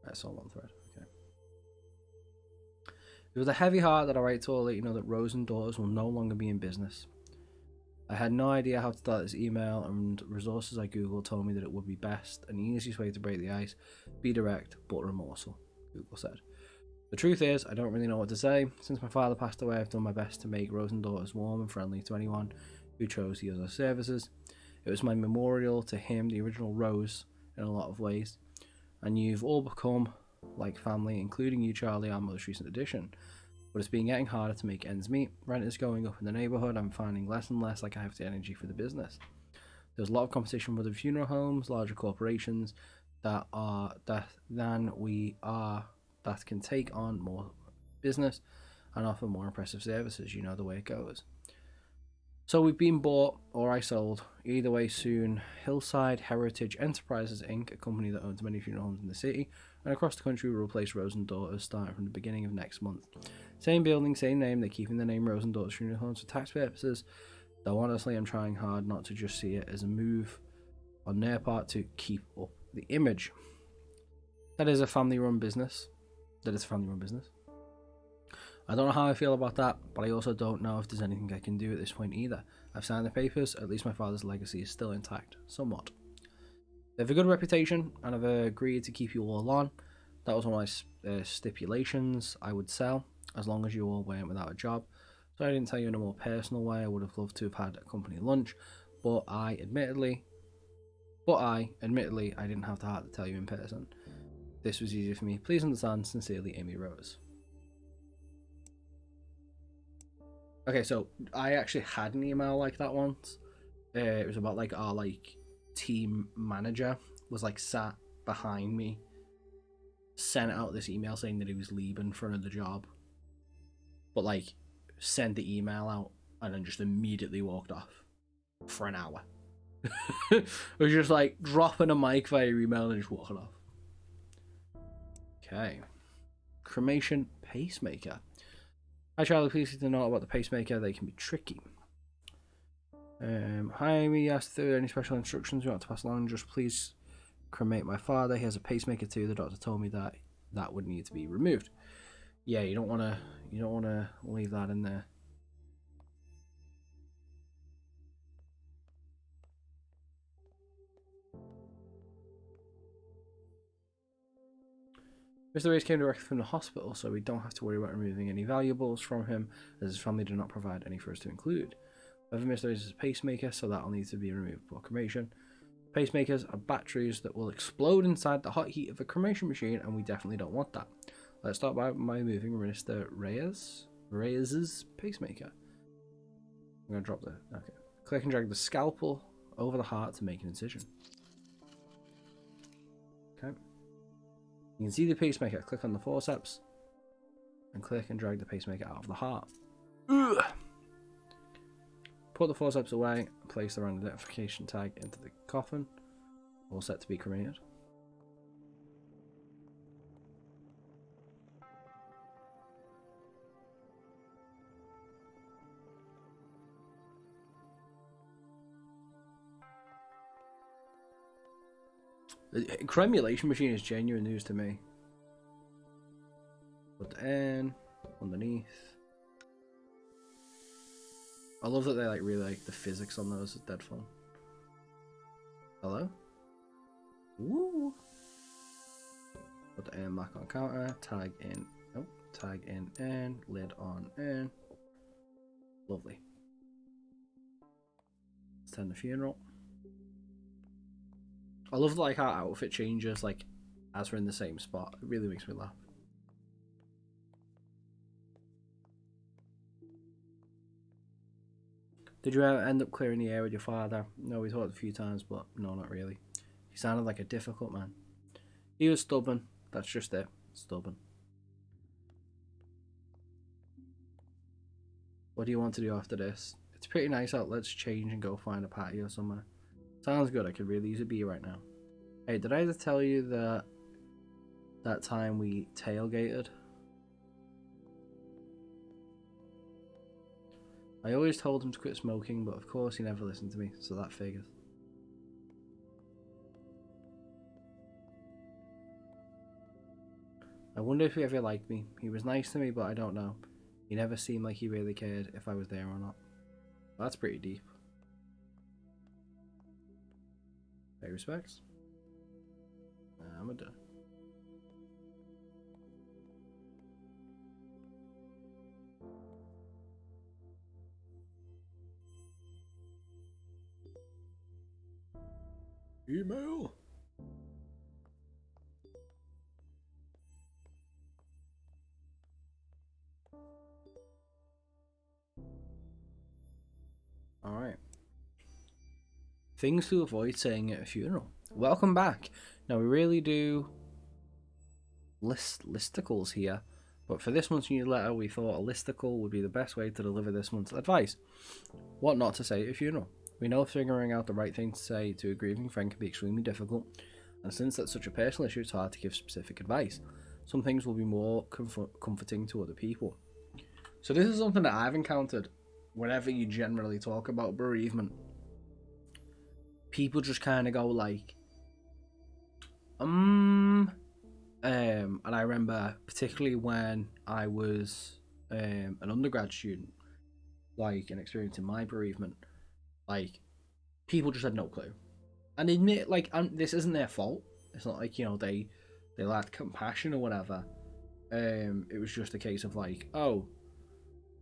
That's all one thread. Okay. It was a heavy heart that I write to all let you know that Rose and Daughters will no longer be in business. I had no idea how to start this email, and resources I googled told me that it would be best and easiest way to break the ice. Be direct but remorseful, Google said. The truth is, I don't really know what to say. Since my father passed away, I've done my best to make Rose and Daughters warm and friendly to anyone who chose to use our services. It was my memorial to him, the original Rose, in a lot of ways. And you've all become like family, including you, Charlie, our most recent addition. But it's been getting harder to make ends meet. Rent is going up in the neighbourhood. I'm finding less and less like I have the energy for the business. There's a lot of competition with the funeral homes, larger corporations that can take on more business and offer more impressive services. You know the way it goes. So we've been bought, or I sold, either way soon. Hillside Heritage Enterprises Inc., a company that owns many funeral homes in the city and across the country, will replace Rose and Daughters starting from the beginning of next month. Same building, same name. They're keeping the name Rose and Daughters Funeral Homes for tax purposes, though honestly I'm trying hard not to just see it as a move on their part to keep up the image. That is a family-run business. I don't know how I feel about that, but I also don't know if there's anything I can do at this point either. I've signed the papers, at least my father's legacy is still intact, somewhat. They have a good reputation, and I've agreed to keep you all on. That was one of my stipulations. I would sell, as long as you all weren't without a job. So I didn't tell you in a more personal way. I would have loved to have had a company lunch, but I admittedly, I didn't have the heart to tell you in person. This was easier for me. Please understand, sincerely, Amy Rose. Okay, so I actually had an email like that once. It was about like our team manager was sat behind me, sent out this email saying that he was leaving for another job, but sent the email out and then just immediately walked off for an hour. It was just dropping a mic via email and just walking off. Okay. Cremation pacemaker. Hi Charlie, please need to know about the pacemaker. They can be tricky. Hi, we asked if there were any special instructions we want to pass along. Just please cremate my father. He has a pacemaker too. The doctor told me that would need to be removed. Yeah, you don't want to leave that in there. Mr. Reyes came directly from the hospital, so we don't have to worry about removing any valuables from him, as his family do not provide any for us to include. However, Mr. Reyes is a pacemaker, so that will need to be removed for cremation. Pacemakers are batteries that will explode inside the hot heat of a cremation machine, and we definitely don't want that. Let's start by removing Mr. Reyes's pacemaker. I'm going to drop the... Okay. Click and drag the scalpel over the heart to make an incision. Okay. You can see the pacemaker. Click on the forceps and click and drag the pacemaker out of the heart. Ugh. Put the forceps away and place the random identification tag into the coffin. All set to be cremated. The cremulation machine is genuine news to me. Put the N underneath. I love that they really like the physics on those. It's dead fun. Hello? Woo! Put the N back on counter. Tag in. Oh, tag in N. Lid on N. Lovely. Let's attend the funeral. I love how outfit changes as we're in the same spot. It really makes me laugh. Did you ever end up clearing the air with your father? No, we talked a few times, but no, not really. He sounded like a difficult man. He was stubborn. That's just it. Stubborn. What do you want to do after this? It's pretty nice out. Let's change and go find a patio somewhere. Sounds good. I could really use a beer right now. Hey, did I ever tell you that time we tailgated? I always told him to quit smoking, but of course he never listened to me, so that figures. I wonder if he ever liked me. He was nice to me, but I don't know. He never seemed like he really cared if I was there or not. That's pretty deep. Pay respects. I'm done. Email. Alright. Things to avoid saying at a funeral. Welcome back. Now we really do listicles here, but for this month's newsletter we thought a listicle would be the best way to deliver this month's advice. What not to say at a funeral. We know figuring out the right thing to say to a grieving friend can be extremely difficult, and since that's such a personal issue, it's hard to give specific advice. Some things will be more comforting to other people. So this is something that I've encountered whenever you generally talk about bereavement. People just kind of go like, and I remember particularly when I was an undergrad student, like, and experiencing my bereavement, like, people just had no clue. And admit, like, this isn't their fault. It's not like, you know, they lacked compassion or whatever. It was just a case of like, oh,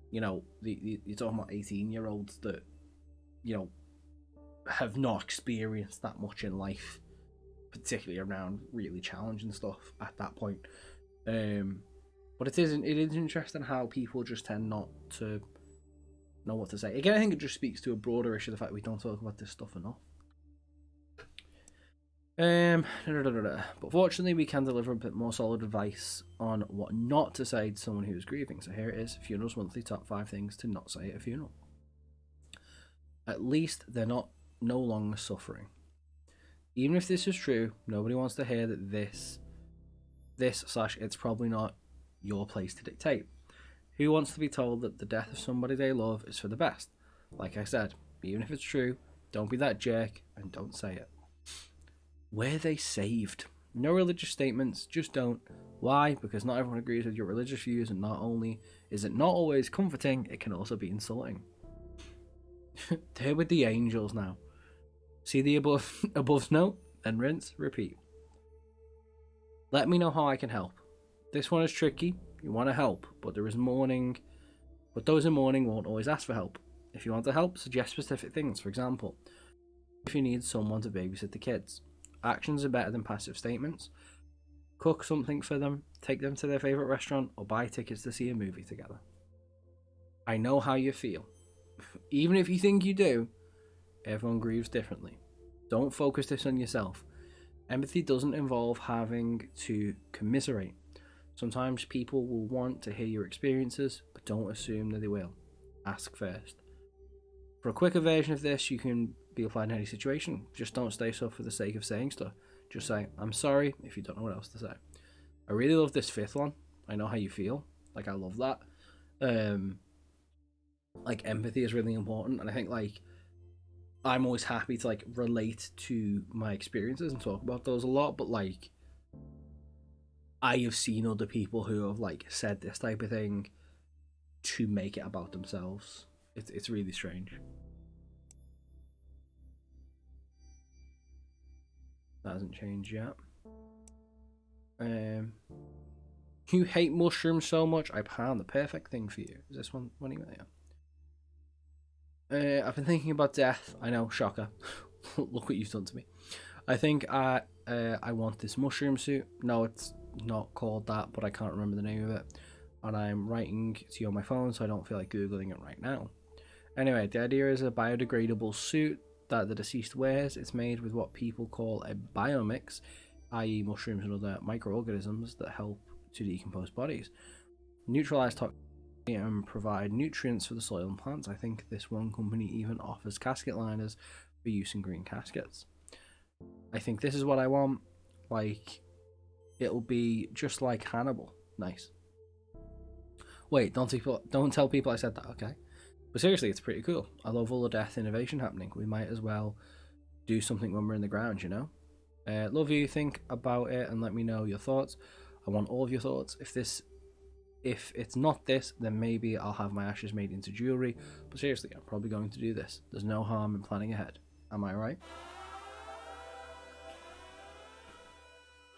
you know, you're talking about 18-year-olds that, you know, have not experienced that much in life, particularly around really challenging stuff at that point. But it is interesting how people just tend not to know what to say. Again, I think it just speaks to a broader issue, the fact we don't talk about this stuff enough. But fortunately we can deliver a bit more solid advice on what not to say to someone who is grieving. So here it is: Funerals Monthly Top 5 Things to Not Say at a Funeral. At least they're no longer suffering. Even if this is true, nobody wants to hear that this / it's probably not your place to dictate. Who wants to be told that the death of somebody they love is for the best? Like I said, even if it's true, don't be that jerk and don't say it. Were they saved? No religious statements, just don't. Why? Because not everyone agrees with your religious views, and not only is it not always comforting, it can also be insulting. They're with the angels now. See the above note, then rinse, repeat. Let me know how I can help. This one is tricky. You want to help, but there is mourning. But those in mourning won't always ask for help. If you want to help, suggest specific things. For example, if you need someone to babysit the kids. Actions are better than passive statements. Cook something for them, take them to their favourite restaurant, or buy tickets to see a movie together. I know how you feel. Even if you think you do, everyone grieves differently. Don't focus this on yourself. Empathy doesn't involve having to commiserate. Sometimes people will want to hear your experiences, but don't assume that they will. Ask first. For a quicker version of this, you can be applied in any situation. Just don't stay so for the sake of saying stuff. Just say, I'm sorry, if you don't know what else to say. I really love this fifth one. I know how you feel. Like, I love that. Like, empathy is really important, and I think, like, I'm always happy to, like, relate to my experiences and talk about those a lot, but, like, I have seen other people who have, like, said this type of thing to make it about themselves. It's really strange. That hasn't changed yet. You hate mushrooms so much, I found the perfect thing for you. Is this one email? Yeah. I've been thinking about death. I know, shocker. Look what you've done to me. I think I want this mushroom suit. No, it's not called that, but I can't remember the name of it. And I'm writing to you on my phone, so I don't feel like Googling it right now. Anyway, the idea is a biodegradable suit that the deceased wears. It's made with what people call a biomix, i.e. mushrooms and other microorganisms that help to decompose bodies. Neutralize toxins and provide nutrients for the soil and plants. I think this one company even offers casket liners for use in green caskets. I think this is what I want. Like, it'll be just like Hannibal. Nice. Wait, don't tell people I said that, okay? But seriously, it's pretty cool. I love all the death innovation happening. We might as well do something when we're in the ground, you know? Love you, think about it and let me know your thoughts. I want all of your thoughts. If it's not this, then maybe I'll have my ashes made into jewelry. But seriously, I'm probably going to do this. There's no harm in planning ahead. Am I right?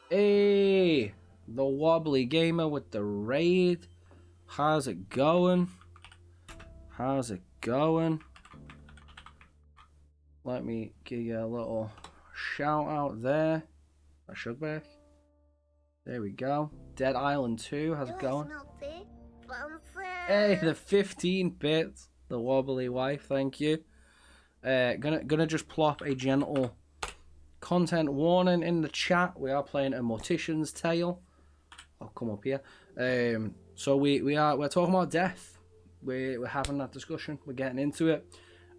Hey, the wobbly gamer with the raid. How's it going? How's it going? Let me give you a little shout out there. I should back. There we go. Dead Island 2, how's it going? Hey, the 15 bits. The wobbly wife, thank you. Gonna just plop a gentle content warning in the chat. We are playing a Mortician's Tale. I'll come up here. So we're talking about death. We're having that discussion. We're getting into it.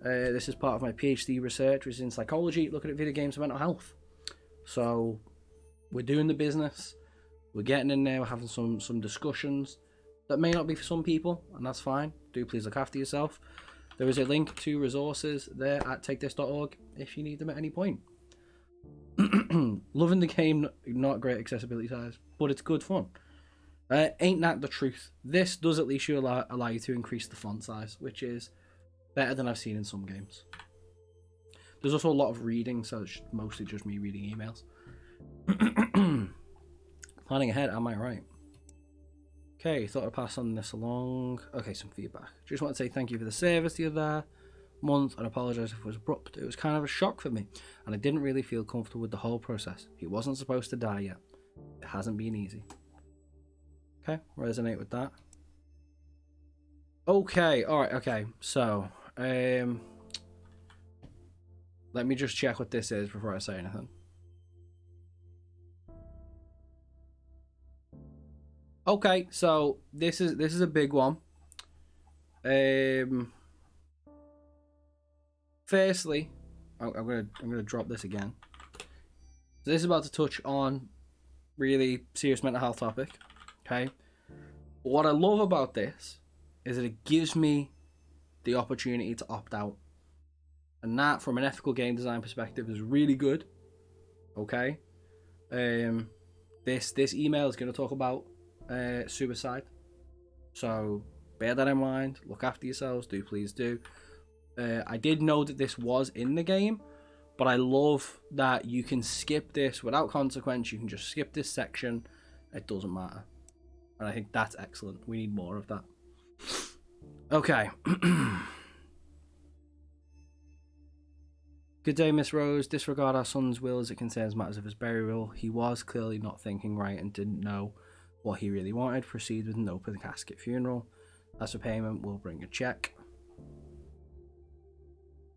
This is part of my PhD research, which is in psychology, looking at video games and mental health. So we're doing the business. We're getting in there. We're having some discussions that may not be for some people, and that's fine. Do please look after yourself. There is a link to resources there at takethis.org if you need them at any point. Loving the game, not great accessibility size, but it's good fun. Ain't that the truth? This does at least allow you to increase the font size, which is better than I've seen in some games. There's also a lot of reading, so it's mostly just me reading emails. Planning ahead, am I right? Okay, thought I'd pass on this along. Okay, some feedback. Just want to say thank you for the service the other month and apologise if it was abrupt. It was kind of a shock for me, and I didn't really feel comfortable with the whole process. He wasn't supposed to die yet. It hasn't been easy. Okay, resonate with that. Okay, alright, okay. So, let me just check what this is before I say anything. Okay, so this is a big one. Firstly, I'm gonna drop this again. So this is about to touch on really serious mental health topic. Okay, what I love about this is that it gives me the opportunity to opt out, and that, from an ethical game design perspective, is really good. Okay, this email is going to talk about suicide, so bear that in mind. Look after yourselves, please do. I did know that this was in the game, but I love that you can skip this without consequence. You can just skip this section. It doesn't matter. And I think that's excellent. We need more of that. Okay. Good day, Miss Rose. Disregard our son's will as it concerns matters of his burial. He was clearly not thinking right and didn't know what he really wanted. Proceed with an open casket funeral. As for payment, we'll bring a check.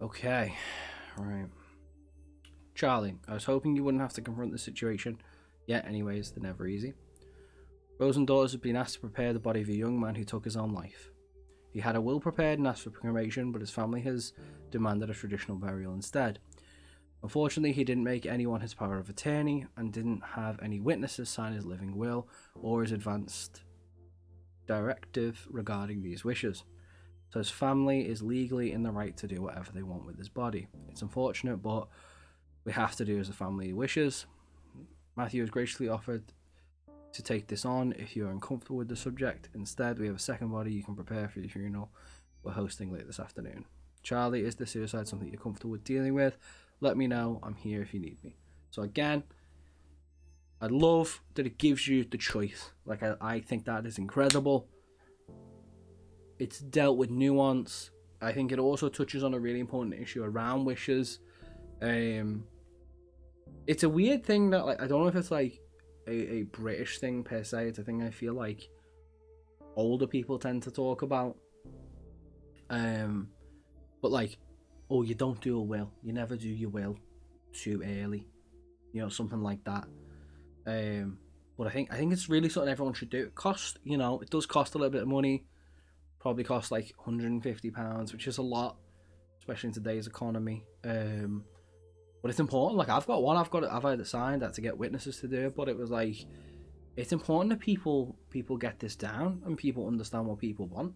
Okay. Right. Charlie, I was hoping you wouldn't have to confront the situation. Yet, anyways, they're never easy. Rose and daughters have been asked to prepare the body of a young man who took his own life. He had a will prepared and asked for cremation, but his family has demanded a traditional burial instead. Unfortunately, he didn't make anyone his power of attorney and didn't have any witnesses sign his living will or his advanced directive regarding these wishes. So his family is legally in the right to do whatever they want with his body. It's unfortunate, but we have to do as the family wishes. Matthew has graciously offered to take this on if you are uncomfortable with the subject. Instead, we have a second body you can prepare for your funeral. We're hosting late this afternoon. Charlie, is the suicide something you're comfortable with dealing with? Let me know. I'm here if you need me. So again, I love that it gives you the choice. Like, I think that is incredible. It's dealt with nuance. I think it also touches on a really important issue around wishes. It's a weird thing that, like, I don't know if it's like a British thing per se. It's a thing I feel like older people tend to talk about. But like, oh, you don't do a will. You never do your will too early. You know, something like that. But I think it's really something everyone should do. It does cost a little bit of money. probably cost like £150, which is a lot, especially in today's economy. But it's important. Like I've got one. I've had it signed. I had to get witnesses to do it. But it was like, it's important that people get this down and people understand what people want.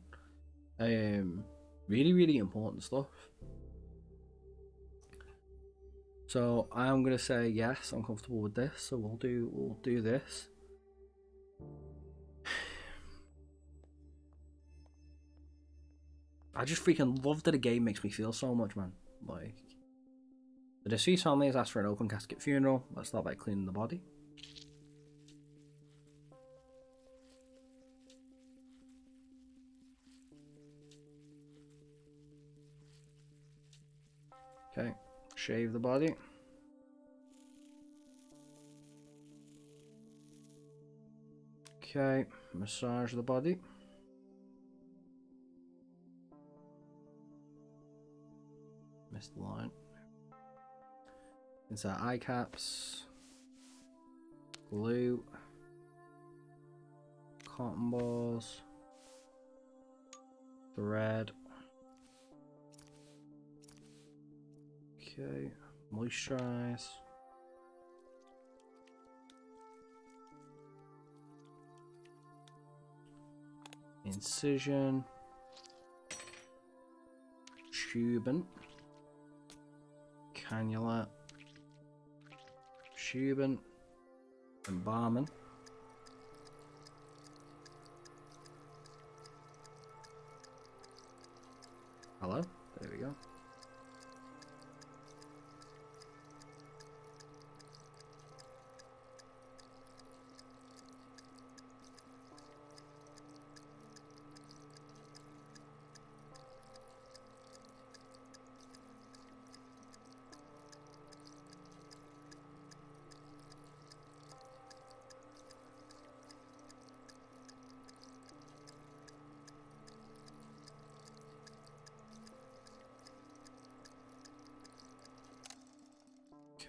Really, really important stuff. So I'm gonna say yes. I'm comfortable with this. So we'll do this. I just freaking love that a game makes me feel so much, man. Like, the deceased family has asked for an open casket funeral. Let's start by cleaning the body. Okay, shave the body. Okay, massage the body. Missed the line. Insert eye caps. Glue. Cotton balls. Thread. Okay, moisturize. Incision. Tubing. Cannula. Tubing. Embalming. Hello? There we go.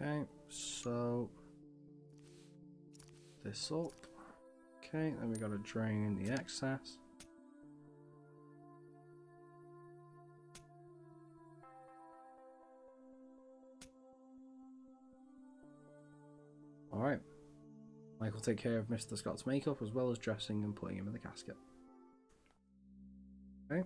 Okay, so this up. Okay, then we gotta drain the excess. Alright. Mike will take care of Mr. Scott's makeup as well as dressing and putting him in the casket. Okay.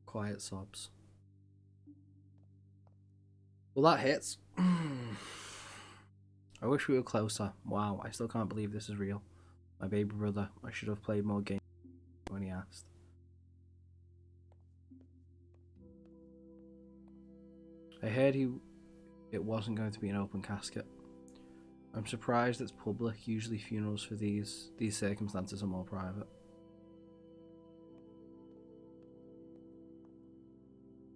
Quiet sobs. Well, that hits. I wish we were closer. Wow, I still can't believe this is real. My baby brother. I should have played more games when he asked. I heard it wasn't going to be an open casket. I'm surprised it's public. Usually funerals for these circumstances are more private.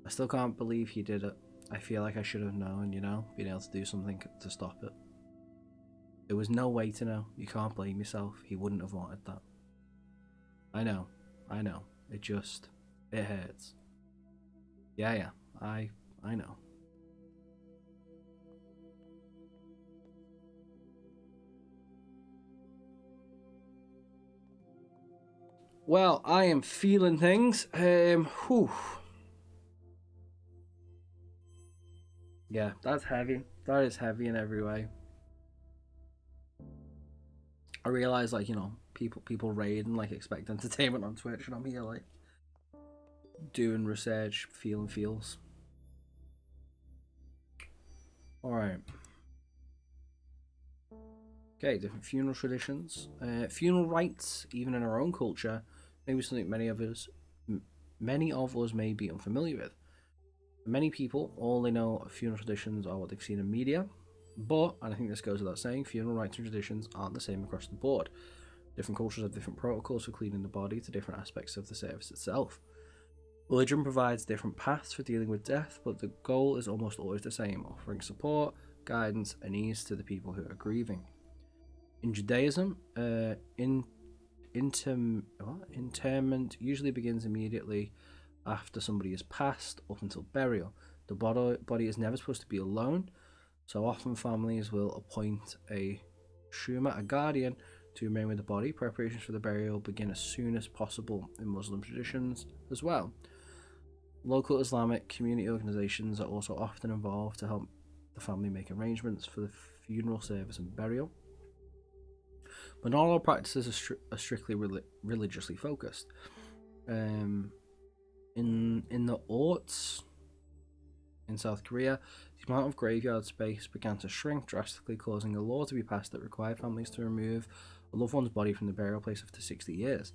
I still can't believe he did it. I feel like I should have known, you know, being able to do something to stop it. There was no way to know. You can't blame yourself. He wouldn't have wanted that. I know. It hurts. Yeah, I know. Well, I am feeling things. Whew. Yeah, that's heavy. That is heavy in every way. I realize, like, you know, people raid and like expect entertainment on Twitch, and I'm here like doing research, feeling feels. All right. Okay, different funeral traditions. Funeral rites, even in our own culture, maybe something many of us may be unfamiliar with. For many people, all they know of funeral traditions are what they've seen in media. But, and I think this goes without saying, funeral rites and traditions aren't the same across the board. Different cultures have different protocols for cleaning the body to different aspects of the service itself. Religion provides different paths for dealing with death, but the goal is almost always the same, offering support, guidance, and ease to the people who are grieving. In Judaism, interment usually begins immediately after somebody is passed up until burial. The body is never supposed to be alone, so often families will appoint a shuma, a guardian, to remain with the body. Preparations for the burial begin as soon as possible in Muslim traditions as well. Local Islamic community organisations are also often involved to help the family make arrangements for the funeral service and burial. But not all practices are strictly religiously focused. In the Orts in South Korea, the amount of graveyard space began to shrink drastically, causing a law to be passed that required families to remove a loved one's body from the burial place after 60 years.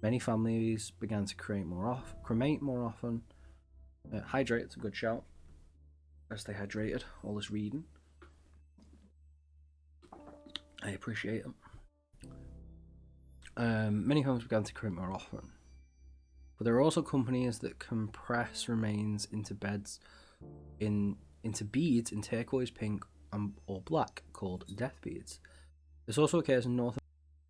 Many families began to cremate more often. Hydrate, it's a good shout. Gotta stay hydrated, all this reading. I appreciate it. Many homes began to cremate more often. But there are also companies that compress remains into beads in turquoise, pink, or black, called death beads. This also occurs in North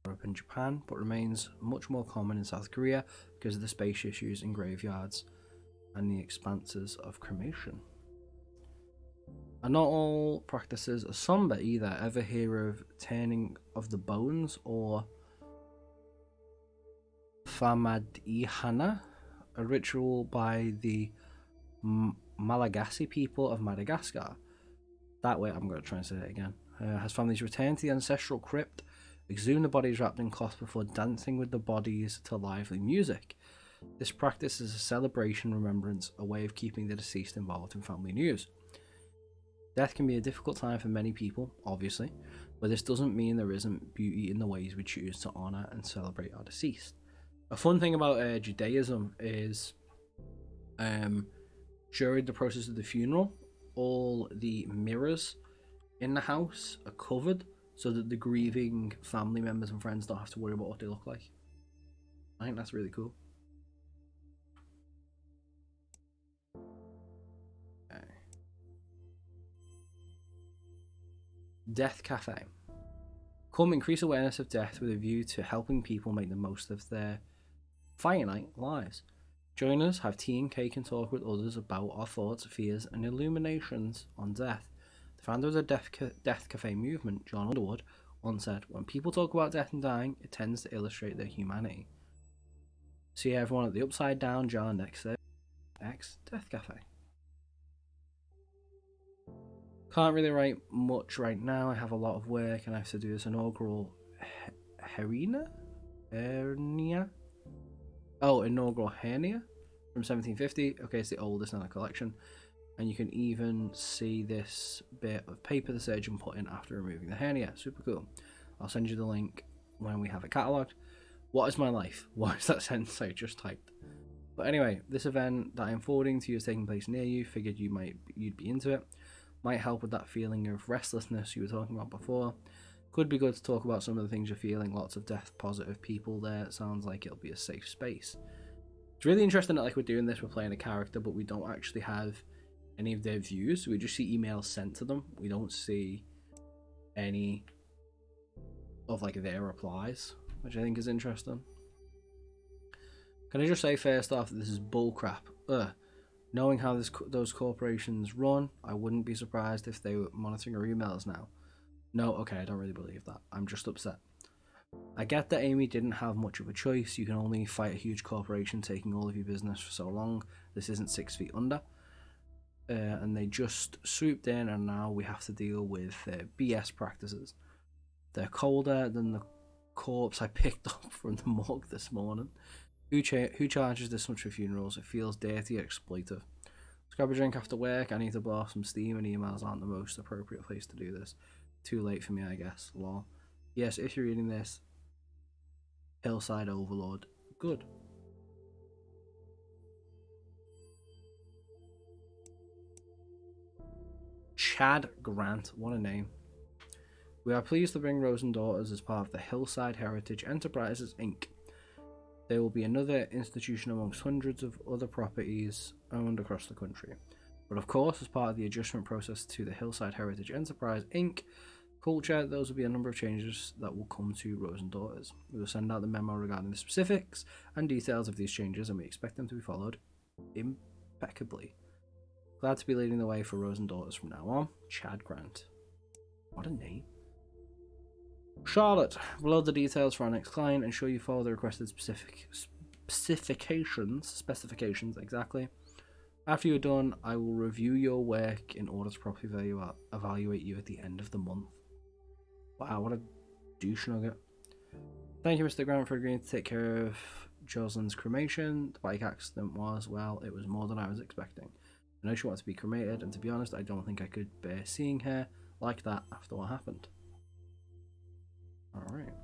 Europe and Japan, but remains much more common in South Korea because of the space issues in graveyards and the expanses of cremation. And not all practices are somber either. Ever hear of turning of the bones or Famadihana, a ritual by the Malagasy people of Madagascar? That way, I'm going to try and say it again. Has families return to the ancestral crypt, exhume the bodies wrapped in cloth before dancing with the bodies to lively music. This practice is a celebration, remembrance, a way of keeping the deceased involved in family news. Death can be a difficult time for many people, obviously, but this doesn't mean there isn't beauty in the ways we choose to honour and celebrate our deceased. A fun thing about Judaism is during the process of the funeral, all the mirrors in the house are covered so that the grieving family members and friends don't have to worry about what they look like. I think that's really cool. Okay. Death Cafe. Come increase awareness of death with a view to helping people make the most of their finite lives. Join us, have tea and cake, and talk with others about our thoughts, fears, and illuminations on death. The founder of the Death Cafe movement, John Underwood, once said, "When people talk about death and dying, it tends to illustrate their humanity." See everyone at the upside down jar next to X Death Cafe. Can't really write much right now. I have a lot of work and I have to do this inaugural hernia. Inaugural hernia from 1750. Okay, it's the oldest in the collection. And you can even see this bit of paper the surgeon put in after removing the hernia. Super cool. I'll send you the link when we have it catalogued. What is my life? What is that sentence I just typed? But anyway, this event that I'm forwarding to you is taking place near you. Figured you'd be into it. Might help with that feeling of restlessness you were talking about before. Could be good to talk about some of the things you're feeling. Lots of death positive people there. It sounds like it'll be a safe space. It's really interesting that like we're doing this, we're playing a character, but we don't actually have any of their views. We just see emails sent to them. We don't see any of like their replies, which I think is interesting. Can I just say first off that this is bullcrap? Knowing how those corporations run, I wouldn't be surprised if they were monitoring our emails now. No, okay, I don't really believe that. I'm just upset. I get that Amy didn't have much of a choice. You can only fight a huge corporation taking all of your business for so long. This isn't 6 feet under. And they just swooped in, and now we have to deal with BS practices. They're colder than the corpse I picked up from the morgue this morning. Who charges this much for funerals? It feels dirty and exploitive. Let's grab a drink after work. I need to blow off some steam, and emails aren't the most appropriate place to do this. Too late for me, I guess. Lol. Yes, if you're reading this, Hillside Overlord. Good. Chad Grant. What a name. We are pleased to bring Rose and Daughters as part of the Hillside Heritage Enterprises, Inc. There will be another institution amongst hundreds of other properties owned across the country. But of course, as part of the adjustment process to the Hillside Heritage Enterprise, Inc. culture, those will be a number of changes that will come to Rose and Daughters. We will send out the memo regarding the specifics and details of these changes, and we expect them to be followed impeccably. Glad to be leading the way for Rose and Daughters from now on. Chad Grant. What a name. Charlotte, below the details for our next client, ensure you follow the requested specifications exactly. After you're done, I will review your work in order to properly evaluate you at the end of the month. Wow, what a douche nugget. Thank you, Mr. Grant, for agreeing to take care of Jocelyn's cremation. The bike accident was, well, it was more than I was expecting. I know she wants to be cremated, and to be honest, I don't think I could bear seeing her like that after what happened. Alright.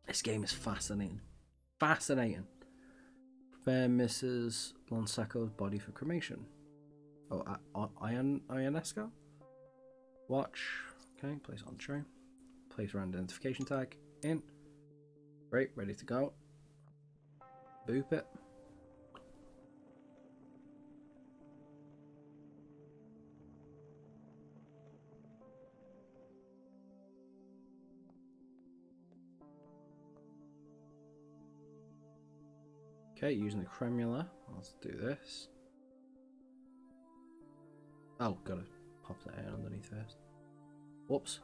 This game is fascinating. Fascinating. Prepare Mrs. Lonseco's body for cremation. Oh, Ionesco? Watch. Okay, place on tray. Place around identification tag. In. Great, ready to go. Boop it. Okay, using the cremula. Let's do this. Oh, gotta pop that in underneath first. Whoops.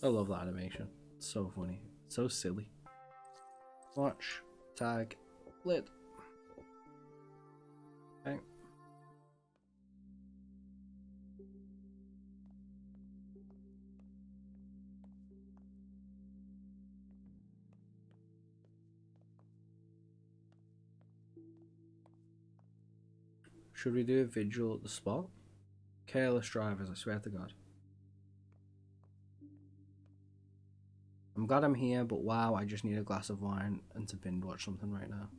I love that animation. It's so funny. It's so silly. Watch. Tag. Lid. Okay. Should we do a vigil at the spot? Careless drivers, I swear to God. I'm glad I'm here, but wow, I just need a glass of wine and to binge watch something right now.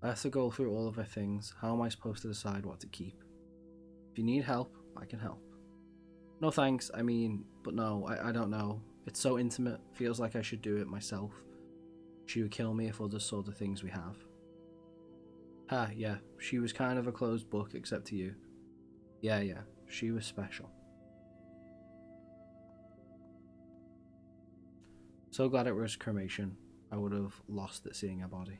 I have to go through all of her things. How am I supposed to decide what to keep? If you need help, I can help. No thanks, I mean, but no, I don't know. It's so intimate, feels like I should do it myself. She would kill me if others saw the things we have. Ah, yeah, she was kind of a closed book except to you. Yeah, she was special. So glad it was cremation. I would have lost it seeing her body.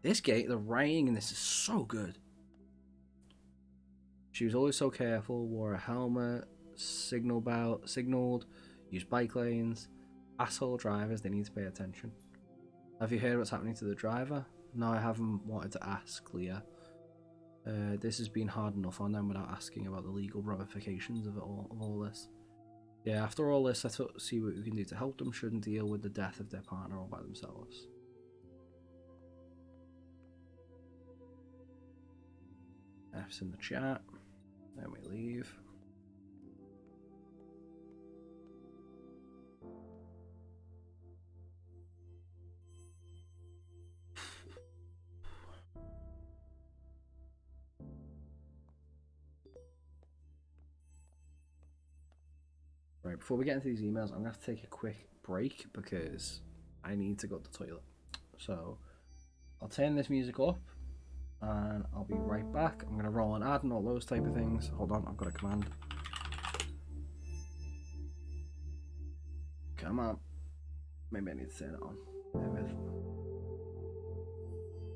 This gate, the writing in this is so good. She was always so careful, wore a helmet, signaled, used bike lanes. Asshole drivers, they need to pay attention. Have you heard what's happening to the driver? No, I haven't wanted to ask, Leah. This has been hard enough on them without asking about the legal ramifications of all this. Yeah, after all this, let's see what we can do to help them. Shouldn't deal with the death of their partner all by themselves. F's in the chat. Then we leave. Right, before we get into these emails, I'm going to have to take a quick break because I need to go to the toilet. So I'll turn this music up and I'll be right back. I'm going to roll an ad and all those type of things. Hold on, I've got a command. Come on. Maybe I need to turn it on. Maybe.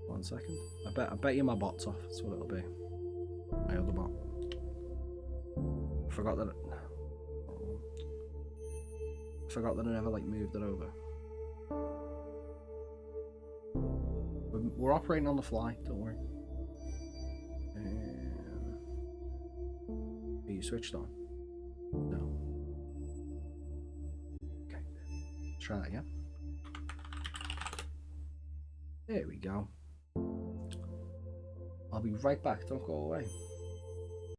1 second. I bet you my bot's off. That's what it'll be. My other bot. Forgot that I never moved it over. We're operating on the fly, don't worry. Are you switched on? No. Okay. Let's try that again. There we go. I'll be right back, don't go away.